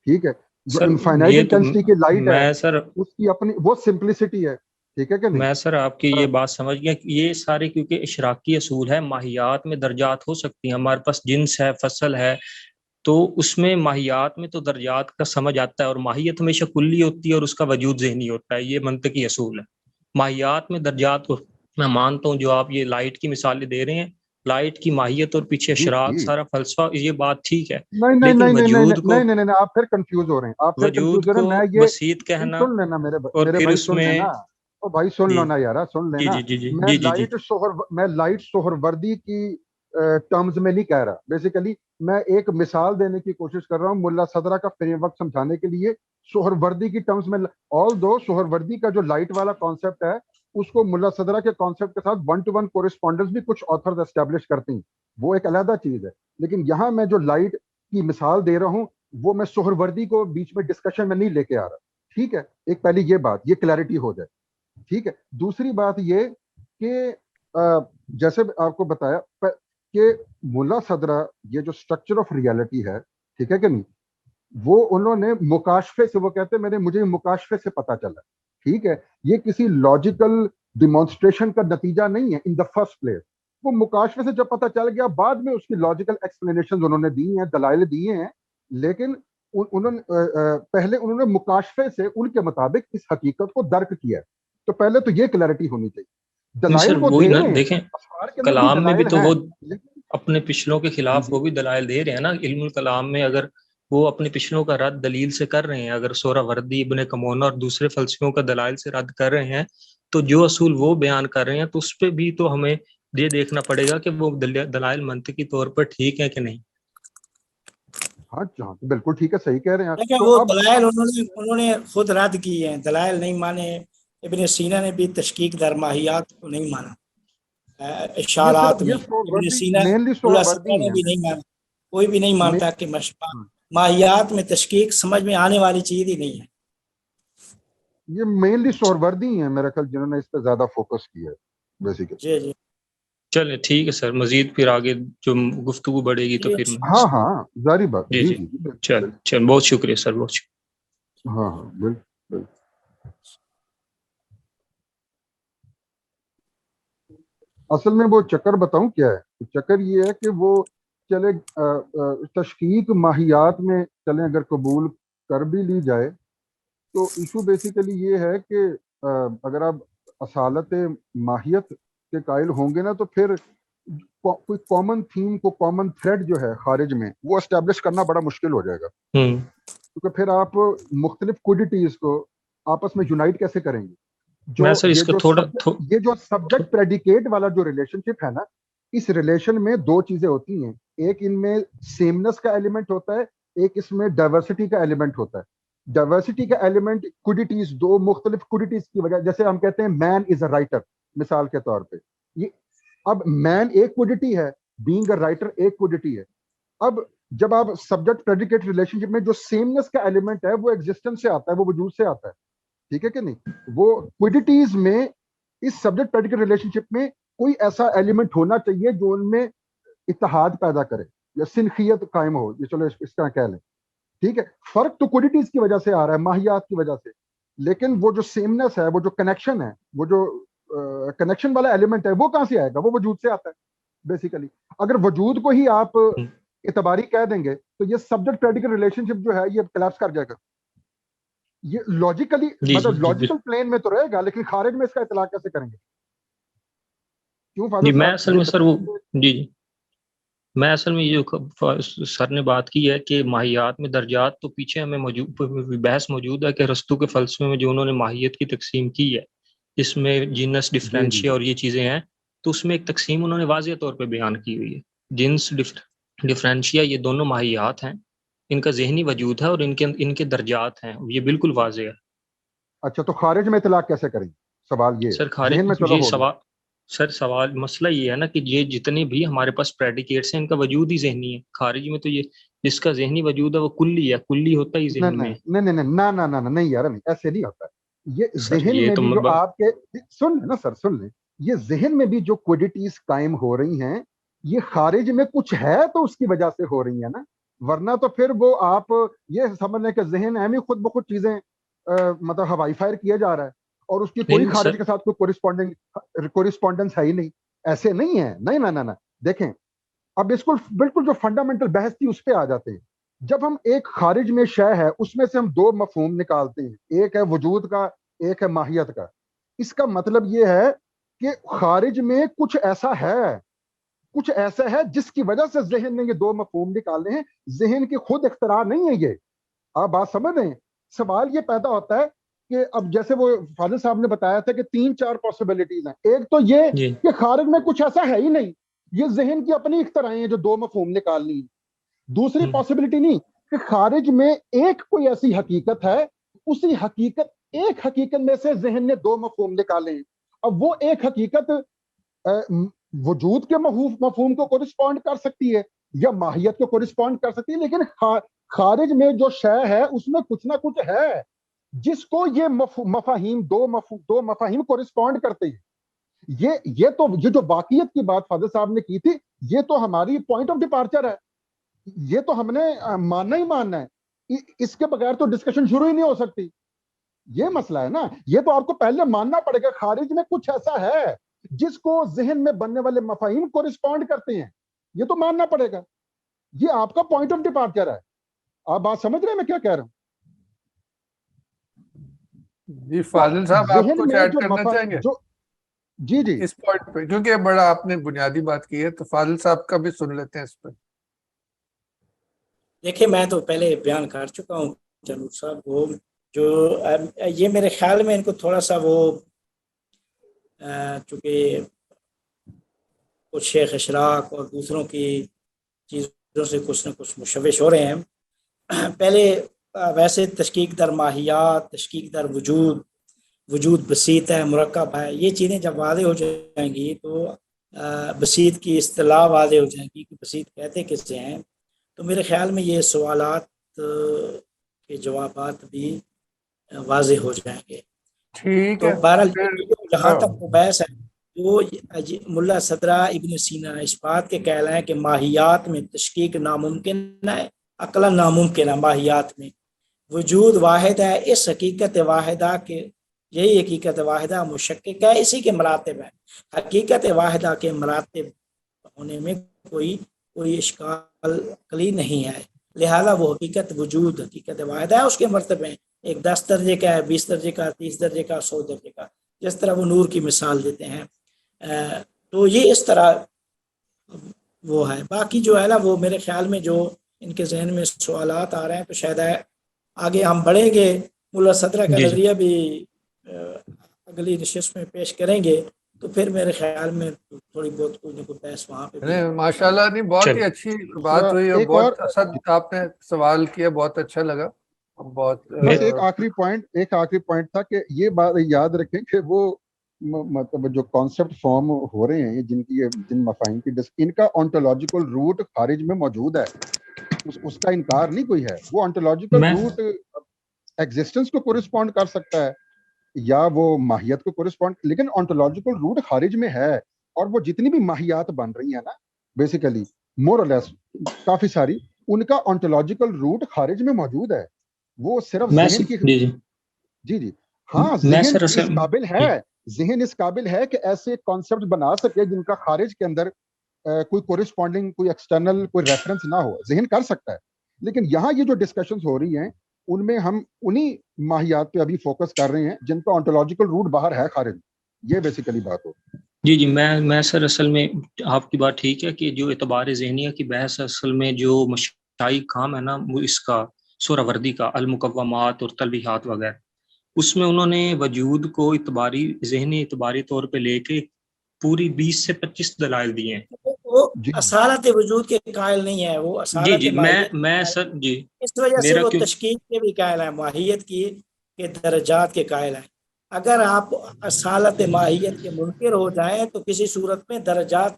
ٹھیک ہے۔ جو سر انفائنائٹ یہ تو انٹینسٹی کی لائٹ ہے میں سر اس کی اپنی وہ سمپلسٹی ہے، ٹھیک ہے کہ نہیں؟ میں سر آپ کی یہ بات سمجھ گیا کہ یہ سارے کیونکہ اشراقی اصول ہے، ماہیات میں درجات ہو سکتی ہیں، ہمارے پاس جنس ہے، فصل ہے، تو اس میں ماہیات میں تو درجات کا سمجھ آتا ہے، اور ماہیت ہمیشہ کلی ہوتی ہے اور اس کا وجود ذہنی ہوتا ہے، یہ منطقی اصول ہے۔ ماہیات میں درجات کو میں مانتا ہوں، جو آپ یہ لائٹ کی مثالیں دے رہے ہیں، لائٹ کی ماہیت اور پیچھے جی اشراق، جی، سارا فلسفہ، یہ بات ٹھیک ہے، نہیں نہیں لیکن نہیں نہیں وجود کو، نہیں نہیں نہیں، آپ پھر کنفیوز ہو رہے ہیں، آپ پھر وجود کنفیوز ہو رہے کو ہیں۔ میں یہ بسیط کہنا سن لینا اور میرے پھر بھائی، اس سن میں لینا، او بھائی سن جی لو نا یارا، سن جی لینا۔ جی جی جی میں جی جی جی لائٹ سہروردی کی ٹرمز میں نہیں کہہ رہا، بیسیکلی میں ایک مثال دینے کی کوشش کر رہا ہوں ملا صدرہ کا فریم ورک سمجھانے کے لیے، سہروردی کی ٹرمز میں۔ آل دو سہروردی کا جو لائٹ والا کانسیپٹ ہے اس کو ملا صدرہ کے کانسیپٹ کے ساتھ 1-to-1 کورسپونڈنس بھی کچھ آتھرز اسٹیبلش کرتے ہیں، وہ ایک علیحدہ چیز ہے. لیکن یہاں میں جو لائٹ کی مثال دے رہا ہوں وہ میں سہروردی کو بیچ میں ڈسکشن میں نہیں لے کے آ رہا. ٹھیک ہے، ایک پہلی یہ بات، یہ کلیئرٹی ہو جائے. ٹھیک ہے، دوسری بات یہ کہ جیسے آپ کو بتایا کہ ملا صدرہ یہ جو اسٹرکچر آف ریالٹی ہے، ٹھیک ہے کہ نہیں، وہ انہوں نے مکاشفے سے، وہ کہتے ہیں مجھے مکاشفے سے پتا چلا. ٹھیک ہے، یہ کسی لاجیکل ڈیمانسٹریشن کا نتیجہ نہیں ہے ان دا فرسٹ پلیس. وہ مکاشفے سے جب پتا چل گیا، بعد میں اس کی لاجیکل ایکسپلینیشن انہوں نے دی ہیں، دلائل دیے ہیں، لیکن پہلے انہوں نے مکاشفے سے ان کے مطابق اس حقیقت کو درک کیا ہے. تو پہلے تو یہ کلیئرٹی ہونی چاہیے. دلائل وہ وہی دے نا، رہے ہیں، دیکھیں اسفار کے اندر کلام میں بھی دلائل تو ہیں، وہ لیکن اپنے پچھلوں کے خلاف وہ بھی دلائل دے رہے ہیں نا. علم الکلام میں اگر وہ اپنے پچھلوں کا رد دلیل سے کر رہے ہیں، اگر سورہ وردی، ابن کمونہ اور دوسرے فلسفیوں کا دلائل سے رد کر رہے ہیں، تو جو اصول وہ بیان کر رہے ہیں تو اس پہ بھی تو ہمیں یہ دیکھنا پڑے گا کہ وہ دلائل منطقی طور پر ٹھیک ہے کہ نہیں. ہاں جہاں بالکل ٹھیک ہے، صحیح کہہ رہے ہیں آپ. لیکن تو وہ اب دلائل انہوں نے خود رد کیے ہیں، دلائل نہیں مانے. ابن سینا نے بھی تشکیک در ماہیات کو نہیں مانا یہ اشارات صرف میں. یہ ابن سینا، مینلی ملا سہروردی صدرہ نے ہیں. بھی نہیں مانا. کوئی بھی نہیں مانتا کہ ماہیات میں تشکیک سمجھ میں آنے والی چیز ہی نہیں ہے. یہ مینلی سہروردی ہیں میرا خیال جنہوں نے اس پہ زیادہ فوکس کیا ہے بیسیکلی. جی جی چلیں ٹھیک ہے سر، مزید پھر آگے جو گفتگو بڑھے گی تو پھر ہاں ہاں ظاہری بات. جی جی جی جی چل بہت شکریہ سر، بہت شکریہ. ہاں ہاں بالکل. اصل میں وہ چکر بتاؤں کیا ہے؟ چکر یہ ہے کہ وہ چلے تشکیک ماہیات میں چلیں اگر قبول کر بھی لی جائے تو ایشو بیسیکلی یہ ہے کہ اگر آپ اصالت ماہیت کے قائل ہوں گے نا تو پھر کوئی کامن تھیم کو، کامن تھریڈ جو ہے خارج میں، وہ اسٹیبلش کرنا بڑا مشکل ہو جائے گا. کیونکہ پھر آپ مختلف کوڈیٹیز کو آپس میں یونائٹ کیسے کریں گے؟ میں سر اس کا یہ جو سبجیکٹ پریڈیکیٹ والا جو ریلیشن شپ ہے نا، اس ریلیشن میں دو چیزیں ہوتی ہیں. ایک ان میں سیمنس کا ایلیمنٹ ہوتا ہے، ایک اس میں ڈائیورسٹی کا ایلیمنٹ ہوتا ہے. ڈائیورسٹی کا ایلیمنٹ کوڈیٹیز، دو مختلف کوڈیٹیز کی وجہ، جیسے ہم کہتے ہیں مین از اے رائٹر مثال کے طور پہ. یہ اب مین ایک کوڈیٹی ہے، بینگ اے رائٹر ایک کوڈیٹی ہے. اب جب آپ سبجیکٹ پریڈیکیٹ ریلیشن شپ میں جو سیمنس کا ایلیمنٹ ہے وہ ایگزسٹنس سے آتا ہے، وہ وجود سے آتا ہے. ٹھیک ہے کہ نہیں؟ وہ کوڈیٹیز میں اس سبجیکٹ پریڈیکیٹ ریلیشن شپ میں کوئی ایسا ایلیمنٹ ہونا چاہیے جو ان میں اتحاد پیدا کرے یا سنخیت قائم ہو. یہ چلو اس طرح کہہ لیں. ٹھیک ہے، فرق تو کوڈیٹیز کی وجہ سے آ رہا ہے، ماہیات کی وجہ سے، لیکن وہ جو سیمنس ہے، وہ جو کنیکشن ہے، وہ جو کنیکشن والا ایلیمنٹ ہے، وہ کہاں سے آئے گا؟ وہ وجود سے آتا ہے بیسیکلی. اگر وجود کو ہی آپ اعتباری کہہ دیں گے تو یہ سبجیکٹ پریڈیکیٹ ریلیشن شپ جو ہے یہ کولیپس کر جائے گا. یہ لاجیکلی مطلب لاجیکل پلین میں تو رہے گا، لیکن خارج میں اس کا اطلاق کیسے کریں گے؟ کیوں فاضل میں صاحب؟ اصل میں سر میں اصل میں یہ جو سر نے بات کی ہے کہ ماہیات میں درجات، تو پیچھے ہمیں بحث موجود ہے کہ ارسطو کے فلسفے میں جو انہوں نے ماہیت کی تقسیم کی ہے، اس میں جنس، ڈفرینشیا اور یہ چیزیں ہیں، تو اس میں ایک تقسیم انہوں نے واضح طور پہ بیان کی ہوئی ہے. جنس، ڈفرینشیا، یہ دونوں ماہیات ہیں، ان کا ذہنی وجود ہے اور ان کے درجات ہیں، یہ بالکل واضح ہے. اچھا، تو خارج میں اطلاق کیسے کریں گے؟ سوال یہ سر ذہن میں چلو یہ ہو گیا. سوال مسئلہ یہ ہے نا کہ یہ جتنے بھی ہمارے پاس پریڈیکیٹس ہیں ان کا وجود ہی ذہنی ہے. خارج میں تو یہ جس کا ذہنی وجود ہے وہ کلی ہے، کلی ہوتا ہی ذہن میں. نہیں یار، نہیں ایسے نہیں ہوتا. یہ سر ذہن یہ میں تو بھی جو آپ کے سن لیں نا سر، سن لیں، یہ ذہن میں بھی جو کوڈیٹیز قائم ہو رہی ہیں یہ خارج میں کچھ ہے تو اس کی وجہ سے ہو رہی ہیں نا، ورنہ تو پھر وہ آپ یہ سمجھ لیں کہ ذہن اہم ہی خود بخود چیزیں مطلب ہوائی فائر کیا جا رہا ہے اور اس کی کوئی خارج کے ساتھ کوئی کورسپونڈنس ہے ہی نہیں. ایسے نہیں ہے. نہیں نہ دیکھیں، اب اس کو بالکل جو فنڈامنٹل بحث تھی اس پہ آ جاتے ہیں. جب ہم ایک خارج میں شے ہے اس میں سے ہم دو مفہوم نکالتے ہیں، ایک ہے وجود کا، ایک ہے ماہیت کا. اس کا مطلب یہ ہے کہ خارج میں کچھ ایسا ہے جس کی وجہ سے ذہن نے یہ دو مفہوم نکالے ہیں. ذہن کی خود اختراع نہیں ہے یہ. آپ بات سمجھ رہے ہیں؟ سوال یہ پیدا ہوتا ہے کہ اب جیسے وہ فاضل صاحب نے بتایا تھا کہ 3-4 پاسبلٹیز ہیں. ایک تو یہ کہ خارج میں کچھ ایسا ہے ہی نہیں، یہ ذہن کی اپنی اختراعیں ہیں جو دو مفہوم نکالنی ہیں. دوسری پاسبلٹی نہیں کہ خارج میں ایک کوئی ایسی حقیقت ہے، اسی حقیقت میں سے ذہن نے دو مفہوم نکالے ہیں. اب وہ ایک حقیقت وجود کے مفہوم کو کورسپونڈ کر سکتی ہے یا ماہیت کو کورسپونڈ کر سکتی ہے، لیکن خارج میں جو شے ہے اس میں کچھ نہ کچھ ہے جس کو یہ مفاہیم دو مفاہیم کورسپونڈ کرتے ہیں. یہ جو باقیت کی بات فاضل صاحب نے کی تھی، یہ تو ہماری پوائنٹ آف ڈپارچر ہے، یہ تو ہم نے ماننا ہی ماننا ہے، اس کے بغیر تو ڈسکشن شروع ہی نہیں ہو سکتی. یہ مسئلہ ہے نا، یہ تو آپ کو پہلے ماننا پڑے گا خارج میں کچھ ایسا ہے جس کو ذہن میں بننے والے مفاہیم کورسپونڈ کرتے ہیں، یہ تو ماننا پڑے گا. یہ آپ کا پوائنٹ آف ڈپارچر ہے. آپ بات سمجھ رہے ہیں میں کیا کہہ رہا ہوں؟ جی فاضل صاحب آپ ذہن کچھ میں ایڈ جو کرنا چاہیں گے جی اس پوائنٹ پہ، کیونکہ بڑا آپ نے بنیادی بات کی ہے، تو فاضل صاحب کا بھی سن لیتے ہیں اس پہ. دیکھیں میں تو پہلے بیان کر چکا ہوں جنور صاحب کو، جو یہ میرے خیال میں ان کو تھوڑا سا وہ چونکہ کچھ شیخ اشراق اور دوسروں کی چیزوں سے کچھ نہ کچھ مشوش ہو رہے ہیں. پہلے ویسے تشکیک در ماہیات، تشکیک در وجود بسیط ہے، مرکب ہے، یہ چیزیں جب واضح ہو جائیں گی تو بسیط کی اصطلاح واضح ہو جائیں گی کہ بسیط کہتے کسے ہیں. تو میرے خیال میں یہ سوالات کے جوابات بھی واضح ہو جائیں گے. ٹھیک تو ہے، بہرحال جہاں ہاں. تک وہ بحث ہے، وہ ملا صدرہ ابن سینا اس بات کے قائل ہیں کہ ماہیات میں تشکیک ناممکن ہے، عقلاً ناممکن ہے. ماہیات میں وجود واحد ہے، اس حقیقت واحدہ کے یہی حقیقت واحدہ مشکک ہے، اسی کے مراتب ہے. حقیقت واحدہ کے مراتب ہونے میں کوئی اشکال عقلی نہیں ہے، لہذا وہ حقیقت وجود حقیقت واحدہ ہے، اس کے مرتبے ایک 10 درجے کا ہے، 20 درجے کا، 30 درجے کا، 100 درجے کا، جس طرح وہ نور کی مثال دیتے ہیں. تو یہ اس طرح وہ ہے. باقی جو ہے نا وہ میرے خیال میں جو ان کے ذہن میں سوالات آ رہے ہیں تو شاید آگے ہم بڑھیں گے، ملا صدرہ کا نظریہ بھی اگلی نشست میں پیش کریں گے، تو پھر میرے خیال میں تھوڑی بہت کچھ نہ کچھ بحث وہاں پہ ماشاءاللہ نہیں، بہت ہی اچھی بات ہوئی اور ایک بہت اسد آپ نے سوال کیا، بہت اچھا لگا. بہت بس ایک آخری پوائنٹ تھا کہ یہ بات یاد رکھیں کہ وہ مطلب جو کانسیپٹ فارم ہو رہے ہیں جن مفاہیم کی ان کا آنٹولوجیکل روٹ خارج میں موجود ہے، اس کا انکار نہیں کوئی ہے. وہ آنٹولوجیکل روٹ ایگزسٹنس کو کورسپونڈ کر سکتا ہے یا وہ ماہیت کو کورسپونڈ، لیکن آنٹولوجیکل روٹ خارج میں ہے. اور وہ جتنی بھی ماہیات بن رہی ہیں نا بیسیکلی مور اور لیس کافی ساری، ان کا آنٹولوجیکل روٹ خارج میں موجود ہے. وہ صرف ذہن کی جی ہاں ذہن اس قابل ہے کہ ایسے کانسیپٹ بنا سکے جن کا خارج کے اندر کوئی کورسپونڈنگ، کوئی ایکسٹرنل کوئی ریفرنس نہ ہو. ذہن کر سکتا ہے، لیکن یہاں یہ جو ڈسکشنز ہو رہی ہیں ان میں ہم انہی ماہیات پہ ابھی فوکس کر رہے ہیں جن کا آنٹولوجیکل روٹ باہر ہے خارج. یہ بیسیکلی بات ہو. جی میں سر اصل میں آپ کی بات ٹھیک ہے کہ جو اعتبار ذہنیہ کی بحث اصل میں جو مشائی کام ہے نا وہ اس کا سورہ وردی کا المقومات اور تلویحات وغیرہ، اس میں انہوں نے وجود کو ذہنی اعتباری طور پہ لے کے پوری 20 سے 25 دلائل دیے ہیں. وہ اصالت وجود کے قائل نہیں ہے، وہ اصالت میں سر اس وجہ سے وہ تشکیک کے بھی قائل ہے، ماہیت کی کے درجات کے قائل ہیں. اگر آپ اصالت ماہیت کے منکر ہو جائیں تو کسی صورت میں درجات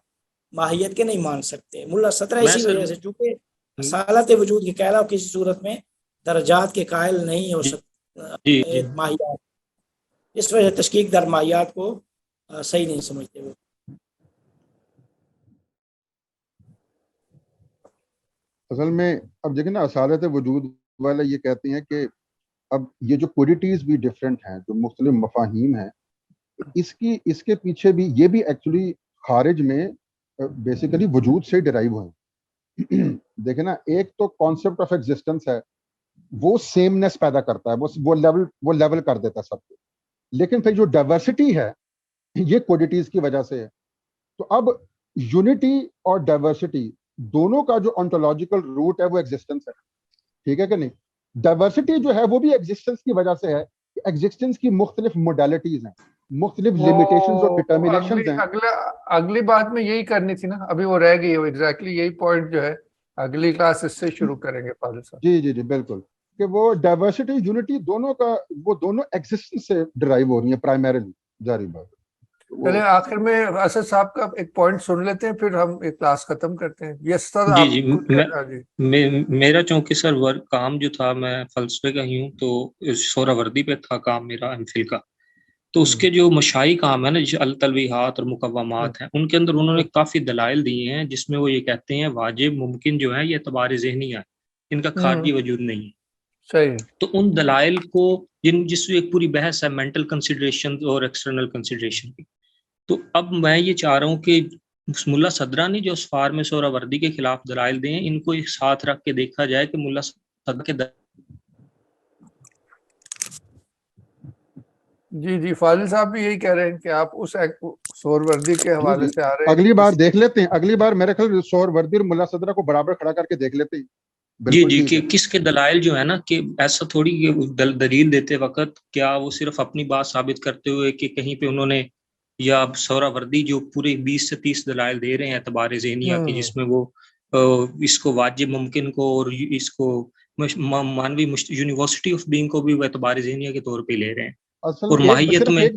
ماہیت کے نہیں مان سکتے. ملا صدرہ اسی وجہ سے چونکہ اصالت وجود کے قائل کسی صورت میں درجات کے قائل نہیں ہو سکتے ماہیات، اس وجہ تشکیک در ماہیات کو صحیح نہیں سمجھتے. وہ اصل میں اب دیکھیں نا اصالت وجود والا یہ کہتے ہیں کہ اب یہ جو کوڈیٹیز بھی ڈفرینٹ ہیں، جو مختلف مفاہیم ہیں، اس کے پیچھے بھی یہ بھی ایکچولی خارج میں بیسیکلی وجود سے ڈرائیو ہوئے. دیکھیں نا ایک تو کانسیپٹ آف ایگزسٹنس ہے، وہ سیمنس پیدا کرتا ہے، وہ لیول کر دیتا ہے سب کو. لیکن پھر جو ڈائیورسٹی ہے یہ کوڈیٹیز کی وجہ سے ہے. تو اب یونٹی اور ڈائیورسٹی دونوں کا جو انٹولوجیکل روٹ ہے وہ ایگزسٹنس ہے، ٹھیک ہے کہ نہیں. ڈائیورسٹی جو ہے وہ بھی ایگزسٹنس کی وجہ سے ہے. ایگزسٹنس کی مختلف موڈیلٹیز ہیں، مختلف لمیٹیشنز اور ڈٹرمینیشنز ہیں. اگلی بات میں یہی کرنی تھی نا، ابھی وہ رہ گئی ہے ایگزیکٹلی یہی پوائنٹ جو ہے اگلی کلاس اس سے شروع کریں گے فاضل صاحب. جی بالکل، کہ وہ ڈائیورسٹی یونٹی دونوں کا وہ دونوں ایگزسٹنس سے ڈرائیو ہو رہی ہیں پرائمریلی. جاری بات چلے آخر میں اسد صاحب کا ایک پوائنٹ سن لیتے ہیں پھر ہم ایک کلاس ختم کرتے ہیں. یس سر. جی میرا چونکہ سر ورک کام جو تھا میں فلسفے کا ہی ہوں تو سورا وردی پہ تھا کام میرا ایم فل کا. تو اس کے جو مشائی کام ہے نا جو التلویحات اور مقومات ہیں ان کے اندر انہوں نے کافی دلائل دیے ہیں جس میں وہ یہ کہتے ہیں واجب ممکن جو ہے یہ اعتبار ذہنی ہے ان کا خارجی وجود نہیں ہے. صحیح. تو ان دلائل کو جس میں ایک پوری بحث ہے مینٹل کنسیڈریشن اور ایکسٹرنل کنسیڈریشن کی. تو اب میں یہ چاہ رہا ہوں کہ ملا صدرہ نے جو اسفار میں سورا وردی کے خلاف دلائل دے ہیں ان کو ایک ساتھ رکھ کے دیکھا جائے کہ ملا صدرہ کے جی فاضل صاحب بھی یہی کہہ رہے ہیں کہ آپ اس سور وردی کے حوالے سے آ رہے ہیں. اگلی بار دیکھ لیتے ہیں, اگلی بار میرے خیال سور وردی اور ملا صدرہ کو برابر کھڑا کر کے دیکھ لیتے ہیں. جی کہ کس کے دلائل جو ہے نا کہ ایسا تھوڑی دلیل دیتے وقت کیا وہ صرف اپنی بات ثابت کرتے ہوئے کہ کہیں پہ انہوں نے یا سورا وردی جو پورے 20 سے 30 دلائل دے رہے ہیں اعتبار ذہنیہ کی جس میں وہ اس کو واجب ممکن کو اور اس کو مانوی یونیورسٹی آف بینگ کو بھی وہ اعتبار ذہنیہ کے طور پہ لے رہے ہیں. اور ماہیت میں ایک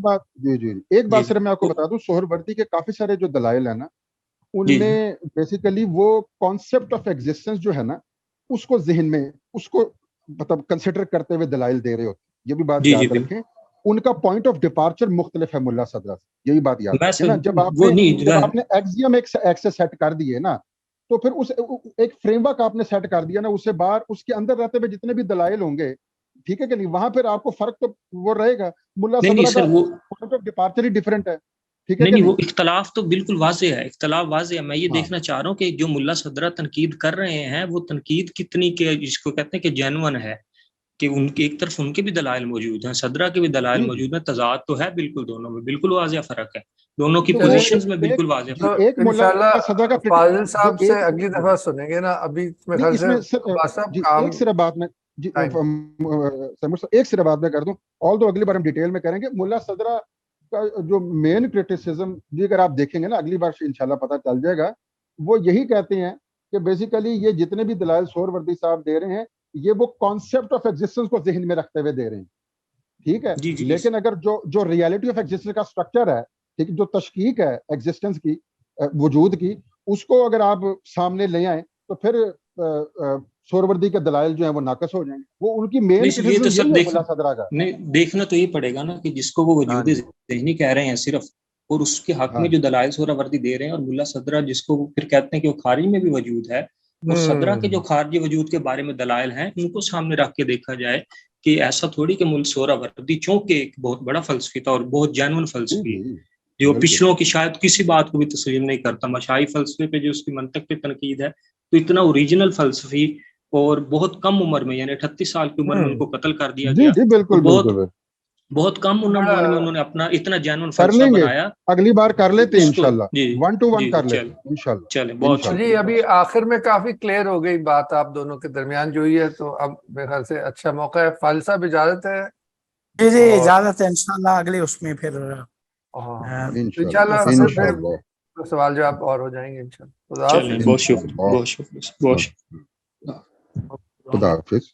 بات صرف میں آپ کو بتا دوں, سہر وردی کے کافی سارے جو دلائل ہیں نا ان میں بیسیکلی وہ کانسیپٹ آف ایگزسٹنس جو ہے نا اس کو ذہن میں اس کو مطلب کنسیڈر کرتے ہوئے دلائل دے رہے ہوتے. یہ بھی بات یاد رکھیں, ان کا پوائنٹ آف ڈپارچر مختلف ہے ملا صدرہ سے, یہی بات یاد رکھیں نا. جب آپ نے ایکسیم ایک سے سیٹ کر دیے نا تو پھر اس ایک فریم ورک آپ نے سیٹ کر دیا نا, اس سے باہر اس کے اندر رہتے ہوئے جتنے بھی دلائل ہوں گے ٹھیک ہے کہ نہیں, وہاں پھر آپ کو فرق تو وہ رہے گا. ملا صدرہ کا point of departure he different ہے. نہیں وہ اختلاف تو بالکل واضح ہے, اختلاف واضح ہے. میں یہ دیکھنا چاہ رہا ہوں کہ جو ملا صدرہ تنقید کر رہے ہیں وہ تنقید کتنی کہ جس کو کہتے ہیں کہ جینون ہے کہ ان کی ایک طرف ان کے بھی دلائل موجود ہیں, صدرہ کے بھی دلائل موجود ہیں, تضاد تو ہے بالکل دونوں میں, بالکل واضح فرق ہے دونوں کی پوزیشنز میں بالکل واضح فرق ہے. انشاءاللہ فاضل صاحب سے اگلی دفعہ سنیں گے نا. ابھی ایک صرف بات میں ایک صرف بات میں کر دوں, آل دو اگلی بار ہم ڈیٹیل میں کریں گے. ملا صدرہ کا جو مین کرٹیسزم بھی اگر آپ دیکھیں گے نا اگلی بار انشاءاللہ پتہ چل جائے گا, وہ یہی کہتے ہیں کہ بیسیکلی یہ جتنے بھی دلائل سہر وردی صاحب دے رہے ہیں یہ وہ کانسیپٹ آف ایگزسٹنس کو ذہن میں رکھتے ہوئے دے رہے ہیں ٹھیک ہے. لیکن اگر جو ریالٹی آف ایگزسٹنس کا اسٹرکچر ہے ٹھیک, جو تشکیک ہے ایگزسٹنس کی وجود کی, اس کو اگر آپ سامنے لے آئیں تو پھر سہر وردی کے دلائل جو ہیں وہ ناقص ہو جائیں گے. وہ ان کی مین ملا صدرہ کا دیکھنا تو یہ پڑے گا نا کہ جس کو وہ وجود ذہنی کہہ رہے ہیں صرف اور اس کے حق میں جو دلائل سہر وردی دے رہے ہیں, اور ملا صدرہ جس کو پھر کہتے ہیں کہ وہ خارج میں بھی وجود ہے, اور صدرہ کے جو خارجی وجود کے بارے میں دلائل ہیں ان کو سامنے رکھ کے دیکھا جائے کہ ایسا تھوڑی کہ سہر وردی چونکہ ایک بہت بڑا فلسفی تھا اور بہت جینون فلسفی ہے جو پچھلوں کی شاید کسی بات کو بھی تسلیم نہیں کرتا. مشائی فلسفے پہ جو اس کی منطق پہ تنقید ہے تو اتنا اوریجنل فلسفی اور بہت کم عمر میں یعنی 38 سال کی عمر میں ان کو قتل کر دیا گیا. بہت کم عمر میں انہوں نے اپنا اتنا جینون فلسفہ بنایا. اگلی بار کر لیتے ہیں انشاءاللہ, 1 to 1 کر لیتے ہیں انشاءاللہ. چلیں بہت جی ابھی آخر میں کافی کلیئر ہو گئی بات آپ دونوں کے درمیان جو ہوئی ہے, تو اب میرے خیال سے اچھا موقع ہے. فاضل صاحب اجازت ہے؟ جی اجازت ہے, انشاءاللہ اگلے اس میں پھر انشاءاللہ سوال جواب اور ہو جائیں گے انشاءاللہ. بہت شکریہ, بہت شکریہ, بہت شکریہ. خدا حافظ.